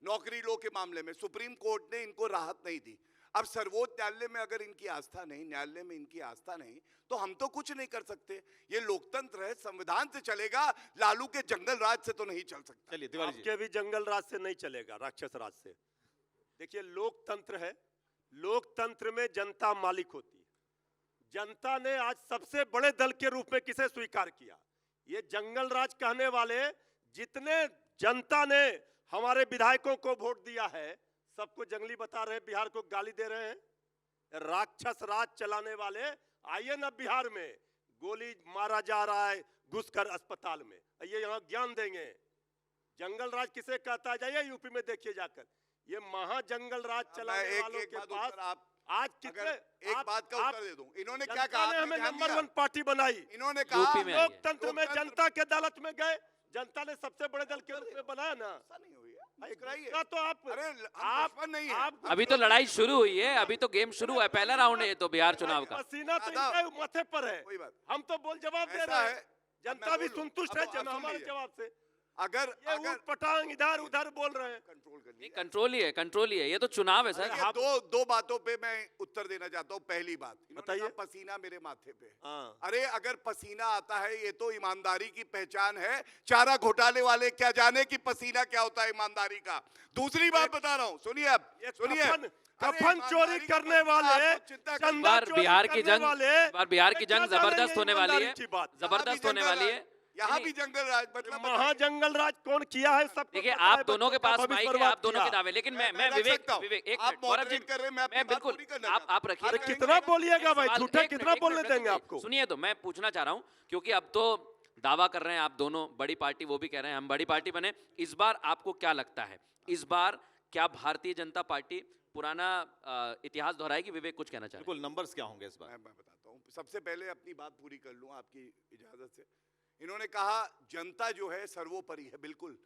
नौकरी लो के मामले में। सुप्रीम कोर्ट ने इनको राहत नहीं दी। अब सर्वोच्च न्यायालय में अगर इनकी आस्था नहीं, न्यायालय में इनकी आस्था नहीं, तो हम तो कुछ नहीं कर सकते। ये लोकतंत्र है, संविधान से चलेगा, लालू के जंगल राज से तो नहीं चल सकता। चलिए तिवारी जी, आपके भी जंगल राज से नहीं चलेगा, राक्षस राज से। देखिए, लोकतंत्र है, लोकतंत्र में जनता मालिक होती है। जनता ने आज सबसे बड़े दल के रूप में किसे स्वीकार किया? ये जंगल राज कहने वाले जितने जनता ने हमारे विधायकों को वोट दिया है, सबको जंगली बता रहे हैं, बिहार को गाली दे रहे हैं। राक्षस राज चलाने वाले आइए ना बिहार में, गोली मारा जा रहा है घुसकर अस्पताल में, ये यहाँ ज्ञान देंगे। जंगल राज किसे कहता है, जाइए यूपी में देखिए जाकर, ये महाजंगल राज चलाने वालों के पास आज कितने, एक बात का उत्तर दे दूं, इन्होंने क्या जनता कहा, ने हमें ध्यान नंबर दिया? 1 पार्टी बनाई, इन्होंने कहा यूपी में आई है। लोकतंत्र में जनता के अदालत में गए, जनता ने सबसे बड़े दल के रूप में बनाया ना। ऐसा नहीं हुई है, मुस्कुराइए। दूसरा तो आप अरे हम दुश्मन नहीं है। आप अभी तो लड़ाई शुरू हुई है, अभी तो गेम शुरू हुआ है, पहला राउंड है ये तो बिहार चुनाव का। पसीना तो दादा, इनके माथे पर है, कोई बात। हम तो बोल जवाब दे ऐसा रहे है, हैं, अब जनता मैं भी बोलूं, संतुष्ट अब है सुन हमारे लीजिए। जवाब से। अगर ये ऊट पटांग इधर उधर बोल रहे हैं। कंट्रोल कर नहीं, लीजिए। कंट्रोल ही है, ये तो चुनाव है सर। देखिए, दो बातों पे मैं उत्तर देना चाहता हूँ। पहली बात, इन्होंने बताइए। कहा पसीना मेरे माथे पे। हाँ। अरे अगर पसीना आता है ये तो ईमानदारी की पहचान है। चारा घोटाले वाले क्या जाने कि पसीना क्या होता है ईमानदारी का। दूसरी बात बता रहा हूँ, सुनिए अब, ये सुनिए। कफन चोरी करने वाले, चंदा बार चोरी बिहार की करने जंग, वाले, इस बार बिहार की क्या जंग जानेंगे जबरदस्त होने वाली है, ईमानदारी की बात। जबरदस्त होने वाली है। यहाँ भी जंगल राज मतलब महाजंगल राज कौन किया है सब देखिए, आप दोनों के पास माइक है, आप दोनों के दावे, लेकिन मैं मैं रख विवेक सकता हूं। विवेक एक आप मिनट, गौरव जी, moderate कर रहे हैं, मैं अपनी मैं बात बिल्कुल, पूरी करना आप चाहता हूं। रखिए। अरे कितना बोलिएगा भाई, सवाल- झूठा एक कितना मिनट, बोलने एक देंगे मिनट, आपको। सुनिए तो मैं पूछना चाह रहा हूं, क्योंकि अब तो दावा कर रहे हैं आप दोनों बड़ी पार्टी, वो भी कह रहे हैं हम बड़ी पार्टी बने। इस बार आपको क्या लगता है, इस बार क्या भारतीय जनता पार्टी पुराना इतिहास दोहराएगी? विवेक कुछ कहना चाह रहे हैं। बिल्कुल, नंबर्स क्या होंगे इस बार? मैं बताता हूँ। सबसे पहले अपनी बात पूरी कर लूँ आपकी इजाजत से। इन्होंने कहा जनता जो है सर्वोपरि है। बिल्कुल,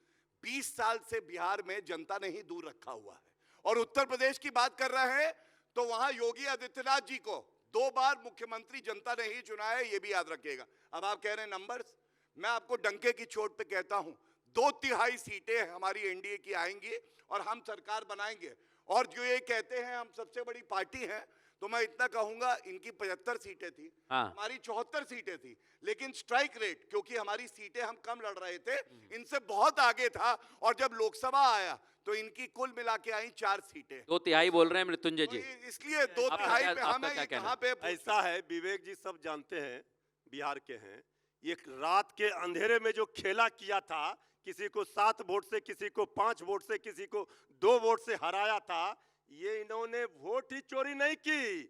20 साल से बिहार में जनता ने ही दूर रखा हुआ है। और उत्तर प्रदेश की बात कर रहे हैं तो वहां योगी आदित्यनाथ जी को 2 बार मुख्यमंत्री जनता ने ही चुना है, ये भी याद रखिएगा। अब आप कह रहे हैं नंबर्स, मैं आपको डंके की चोट पे कहता हूं, 2/3 सीटें हमारी एनडीए की आएंगी और हम सरकार बनाएंगे। और जो ये कहते हैं हम सबसे बड़ी पार्टी हैं, तो मैं इतना कहूंगा, इनकी 75 सीटें थी, हाँ। हमारी 74 सीटें थी, लेकिन स्ट्राइक रेट, क्योंकि हमारी सीटें हम कम लड़ रहे थे, इनसे बहुत आगे था। और जब लोकसभा आया तो इनकी कुल मिला के आई 4 सीटें। 2/3 बोल रहे हैं मृत्युंजय तो जी। इसलिए 2/3 पे आपका हमें क्या कहना कहाँ पे ऐसा है, विवेक जी सब जानते हैं, बिहार के हैं, ये रात के अंधेरे में जो खेला किया था, किसी को 7 वोट से, किसी को 5 वोट से, किसी को 2 वोट से हराया था, ये इन्होंने वोट ही चोरी नहीं की,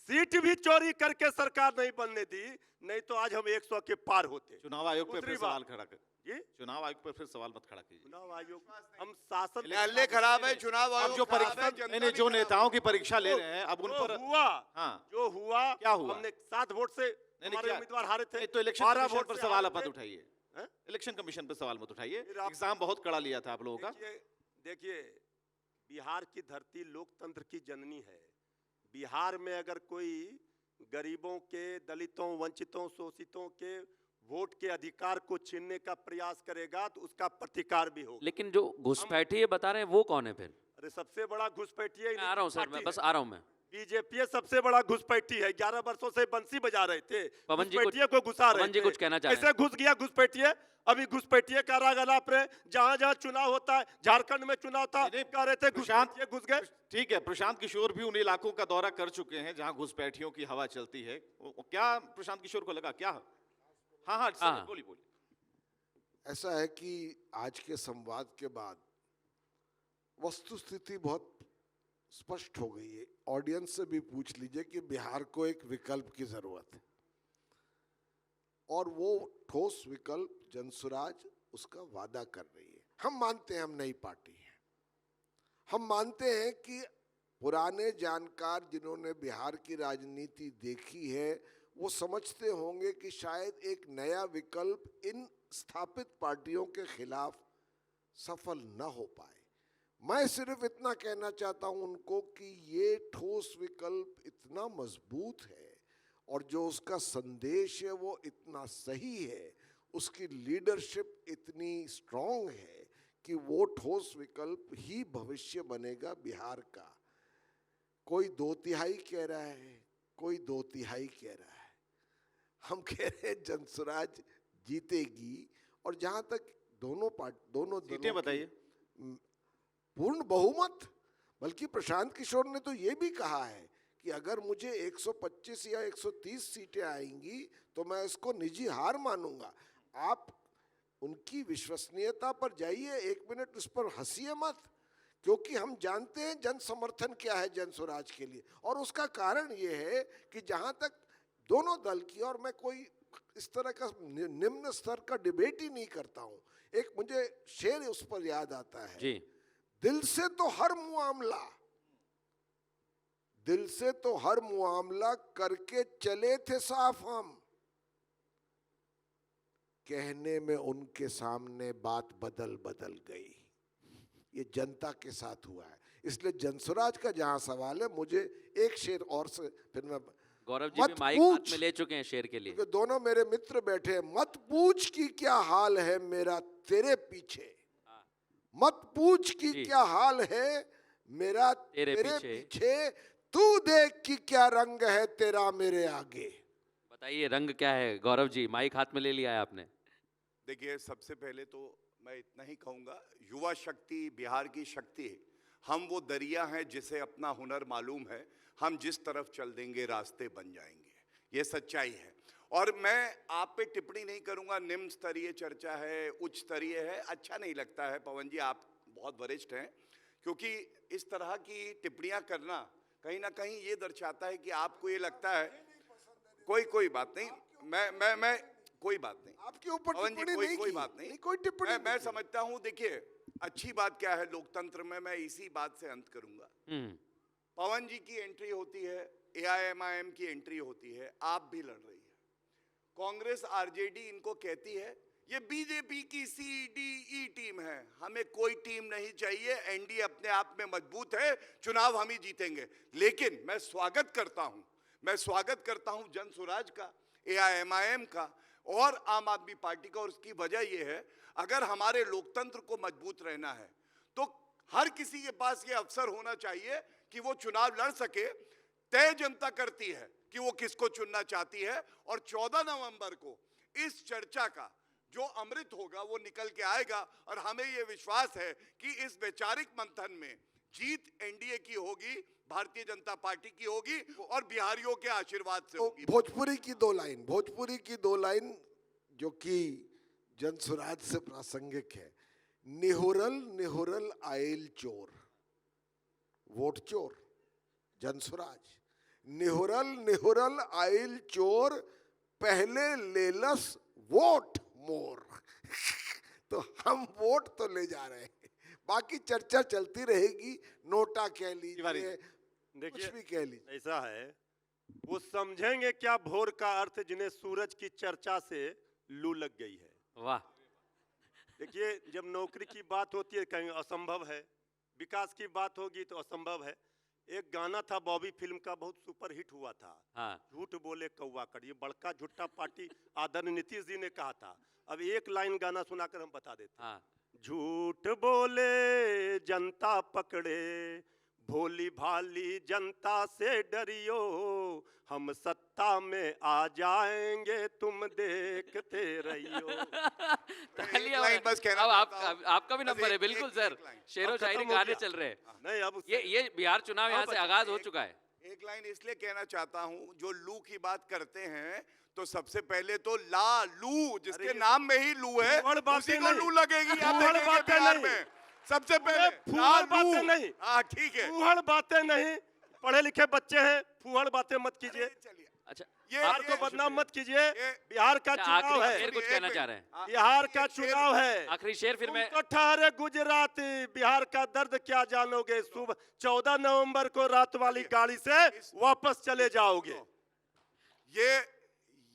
सीट भी चोरी करके सरकार नहीं बनने दी, नहीं तो आज हम 100 के पार होते। चुनाव आयोग पे दूसरी फिर बात- सवाल खड़ा कर, जी, चुनाव आयोग पे फिर सवाल मत खड़ा कीजिए। चुनाव आयोग, हम शासन न्यायालय खराब है, चुनाव अब आयोग जो खराब परीक्षा, है, जनता नहीं, भी जो खराब है। नेताओं की परीक्षा ले रहे हैं, अब उन जो पर हुआ, हाँ। जो हुआ, क्या हुआ? हमने 7 वोट से नहीं, हमारे क्या? उम्मीदवार हारे थे, नहीं, तो इलेक्शन 12 कमीशन वोट पर से सवाल हारे मत थे। उठाइए, हैं? इलेक्शन कमीशन पर सवाल मत उठाइए, फिर आप- एग्जाम बहुत कड़ा लिया था आप लोगों का। देखिए, बिहार की धरती लोकतंत्र की जननी है। बिहार में अगर कोई गरीबों के, दलितों, वंचितों, शोषितों के वोट के अधिकार को छीनने का प्रयास करेगा तो उसका प्रतिकार भी होगा। लेकिन जो घुसपैठी ये बता रहे हैं वो कौन है फिर? अरे सबसे बड़ा घुसपैठिया मैं आ रहा हूँ सर, मैं बस आ रहा हूँ मैं। बीजेपी सबसे बड़ा घुसपैठी है, 11 वर्षों से बंसी बजा रहे थे, पवन जी कुछ- घुसपैठिए को घुसा रहे पवन जी थे। कुछ कहना चाह रहे हैं। कैसे घुस गया घुसपैठिए? अभी घुसपैठिए का राग अलाप रहे, जहां जहां चुनाव होता है, झारखंड में चुनाव था, नहीं, कह रहे थे प्रशांत घुसपैठिए घुस गए। ठीक है, प्रशांत किशोर भी उन इलाकों का दौरा कर चुके हैं जहां घुसपैठियों की हवा चलती है। क्या प्रशांत किशोर को लगा क्या? हाँ हाँ, हाँ। बोलिए बोलिए। ऐसा है कि आज के संवाद के बाद वस्तुस्थिति बहुत स्पष्ट हो गई है। ऑडियंस से भी पूछ लीजिए कि बिहार को एक विकल्प की जरूरत है, और वो ठोस विकल्प जनसुराज उसका वादा कर रही है। हम मानते हैं हम नई पार्टी हैं, हम मानते हैं कि पुराने जानकार जिन्होंने बिहार की राजनीति देखी है वो समझते होंगे कि शायद एक नया विकल्प इन स्थापित पार्टियों के खिलाफ सफल न हो पाए। मैं सिर्फ इतना कहना चाहता हूं उनको कि ये ठोस विकल्प इतना मजबूत है और जो उसका संदेश है वो इतना सही है, उसकी लीडरशिप इतनी स्ट्रांग है कि वो ठोस विकल्प ही भविष्य बनेगा बिहार का। कोई 2/3 कह रहा है, कोई 2/3 कह रहा है, हम कह रहे हैं जनसुराज जीतेगी। और जहां तक दोनों सीटें दलों बताइए। की पूर्ण बहुमत, बल्कि प्रशांत किशोर ने तो ये भी कहा है कि अगर मुझे 125 या 130 सीटें आएंगी तो मैं इसको निजी हार मानूंगा। आप उनकी विश्वसनीयता पर जाइए, 1 मिनट उस पर हंसिए मत क्योंकि हम जानते हैं जन समर्थन क्या है जन स्वराज के लिए, और उसका कारण ये है कि जहां तक दोनों दल की, और मैं कोई इस तरह का निम्न स्तर का डिबेट ही नहीं करता हूं, एक मुझे शेर उस पर याद आता है, जी दिल से तो हर मुआमला, दिल से तो हर मुआमला करके चले थे साफ हम, कहने में उनके सामने बात बदल बदल गई। ये जनता के साथ हुआ है। इसलिए जनस्वराज का जहां सवाल है, मुझे एक शेर और से फिर मैं, गौरव जी मत भी माइक पूछ, हाथ में ले चुके हैं शेर के लिए। क्योंकि दोनों मेरे मित्र बैठे हैं, मत पूछ कि क्या हाल है मेरा तेरे पीछे, मत पूछ कि जी। क्या हाल है मेरा तेरे तेरे पीछे। पीछे, तू देख कि क्या रंग है तेरा मेरे आगे। बताइए रंग क्या है गौरव जी, माइक हाथ में ले लिया है आपने। देखिए, सबसे पहले तो मैं इतना ही कहूँगा, युवा शक्ति बिहार की शक्ति है। हम वो दरिया हैं जिसे अपना हुनर मालूम है, हम जिस तरफ चल देंगे रास्ते बन जाएंगे, ये सच्चाई है। और मैं आप पे टिप्पणी नहीं करूँगा, निम्न स्तरीय चर्चा है, उच्च स्तरीय है, अच्छा नहीं लगता है। पवन जी, आप बहुत वरिष्ठ हैं, क्योंकि इस तरह की टिप्पणियाँ करना कहीं ना कहीं ये दर्शाता है कि आपको ये लगता है कोई बात नहीं, मैं कोई बात नहीं, आपके ऊपर पवन जी, टिप्पणी नहीं कोई की। बात नहीं, कोई टिप्पणी मैं नहीं की। समझता हूं। देखिए, अच्छी बात क्या है लोकतंत्र में, मैं इसी बात से अंत करूंगा। पवन जी की एंट्री होती है, AIMIM की एंट्री होती है, आप भी लड़ रही है, कांग्रेस RJD इनको कहती है ये बीजेपी की CDE टीम है, हमें कोई टीम नहीं चाहिए, NDA अपने आप में मजबूत है, चुनाव हम ही जीतेंगे। लेकिन मैं स्वागत करता हूं जन स्वराज का, AIMIM का और आम आदमी पार्टी का। और उसकी वजह यह है, अगर हमारे लोकतंत्र को मजबूत रहना है तो हर किसी के पास ये अवसर होना चाहिए कि वो चुनाव लड़ सके। तय जनता करती है कि वो किसको चुनना चाहती है, और 14 नवंबर को इस चर्चा का जो अमृत होगा वो निकल के आएगा। और हमें ये विश्वास है कि इस वैचारिक मंथन में जीत NDA की होगी, भारतीय जनता पार्टी की होगी, और बिहारियों के आशीर्वाद से होगी। भोजपुरी की दो लाइन जो कि जन स्वराज से प्रासंगिक है, निहुरल निहुरल आयल चोर, वोट चोर, जन स्वराज। निहुरल निहुरल आयल चोर, पहले लेलस वोट मोर। तो हम वोट तो ले जा रहे हैं, बाकी चर्चा चलती रहेगी, नोटा कह लीजिए, कुछ भी कह लीजिए। ऐसा है, वो समझेंगे क्या भोर का अर्थ जिन्हें सूरज की चर्चा से लू लग गई है। वाह। देखिए, जब नौकरी की बात होती है कहेंगे असंभव है, विकास की बात होगी तो असंभव है। एक गाना था बॉबी फिल्म का, बहुत सुपर हिट हुआ था, हाँ। झूठ बोले कौवा कर, ये बड़का झूठा पार्टी आदरणीय नीतीश जी ने कहा था। अब एक लाइन गाना सुनाकर हम बता देते हैं। हाँ। झूठ बोले जनता पकड़े, भोली भाली जनता से डरियो, हम सत्ता में आ जाएंगे तुम देखते रहियो। तालियां। लाइन बस कहना अब चाहता हूं। आपका भी बस नंबर है, एक- बिल्कुल एक- सर। एक लाइन। शेरो अब शायरी खत्म हो गाने गया। चल रहे हैं। नहीं, अब ये बिहार चुनाव यहाँ से आगाज हो चुका है। एक लाइन इसलिए कहना चाहता हूं, जो लू की बात करते हैं तो सबसे पहले तो ला लू, जिसके अरे नाम में ही लू है, फूहड़ बातें उसी को नहीं। लू लगेगी। आप फूहड़ देखेंगे बातें बिहार नहीं। में सबसे पहले फूहड़ बातें नहीं। हाँ, ठीक है, फूहड़ बातें नहीं, पढ़े लिखे बच्चे हैं, फूहड़ बातें मत कीजिए, चलिए। अच्छा, बिहार को बदनाम मत कीजिए। ये- बिहार का अच्छा, चुनाव आखिरी है, शेर कुछ एक कहना मिनट। चाह रहे हैं। बिहार का ये शेर- चुनाव है। आखिरी शेर फिर मैं। तुम तो ठहरे गुजराती, बिहार का दर्द क्या जानोगे, सुबह 14 नवंबर को रात वाली गाड़ी से वापस चले जाओगे।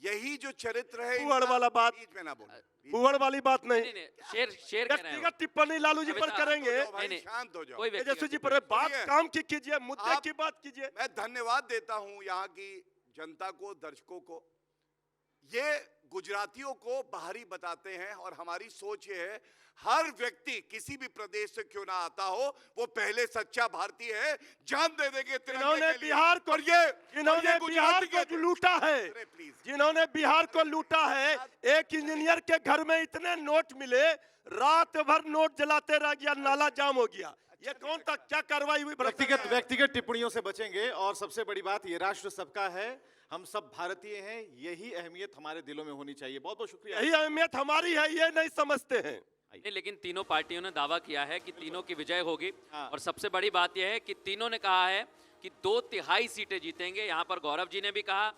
यही जो चरित्र है, फूहड़ इनका- वाला बात, बीच में ना बोलो। फूहड़ वाली बात नहीं नहीं। नहीं, शेर कह रहे हैं व्यक्तिगत टिप्पणी लालू जी अभी पर तो- करेंगे, भाई, नहीं, शांत हो जाओ। कोई व्यक्तिगत तेजस्वी जी पर बात सुनिए। काम की कीजिए, मुद्दे आप- की बात कीजिए। मैं धन्यवाद देता हूं यहाँ की जनता को, दर्शकों को। ये गुजरातियों को बाहरी बताते हैं, और हमारी सोच ये है, हर व्यक्ति किसी भी प्रदेश से क्यों ना आता हो, वो पहले सच्चा भारतीय है, जान दे देंगे तिरंगे जिन्होंने के लिए। बिहार को और ये जिन्होंने बिहार गुजराती को लूटा है, अरे प्लीज, जिन्होंने बिहार को लूटा है, एक इंजीनियर के घर में इतने नोट मिले, रात भर नोट जलाते रह गया, नाला जाम हो गया। ये कौन था, क्या कार्रवाई हुई? व्यक्तिगत टिप्पणियों से बचेंगे, और सबसे बड़ी बात, ये राष्ट्र सबका है, हम सब भारतीय हैं, यही अहमियत हमारे दिलों में होनी चाहिए। बहुत बहुत शुक्रिया। यही अहमियत हमारी है, ये नहीं समझते हैं। नहीं, लेकिन तीनों पार्टियों ने दावा किया है कि तीनों की विजय होगी। हाँ। और सबसे बड़ी बात यह है कि तीनों ने कहा है कि 2/3 सीटें जीतेंगे। यहाँ पर गौरव जी ने भी कहा,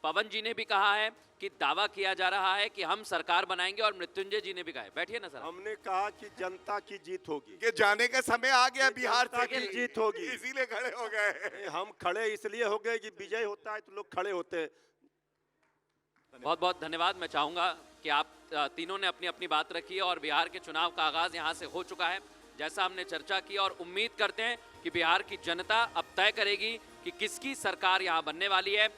पवन जी ने भी कहा है कि दावा किया जा रहा है कि हम सरकार बनाएंगे, और मृत्युंजय जी ने भी कहा है। बैठिए ना सर। हमने कहा कि जनता की जीत होगी, कि जाने का समय आ गया बिहार जनता से की कि जीत होगी। इसीलिए खड़े हो गए। हम खड़े इसलिए हो गए कि विजय होता है तो लोग खड़े होते हैं। बहुत बहुत धन्यवाद। मैं चाहूंगा कि आप तीनों ने अपनी अपनी बात रखी है और बिहार के चुनाव का आगाज यहाँ से हो चुका है, जैसा हमने चर्चा की, और उम्मीद करते हैं कि बिहार की जनता अब तय करेगी कि किसकी सरकार यहाँ बनने वाली है।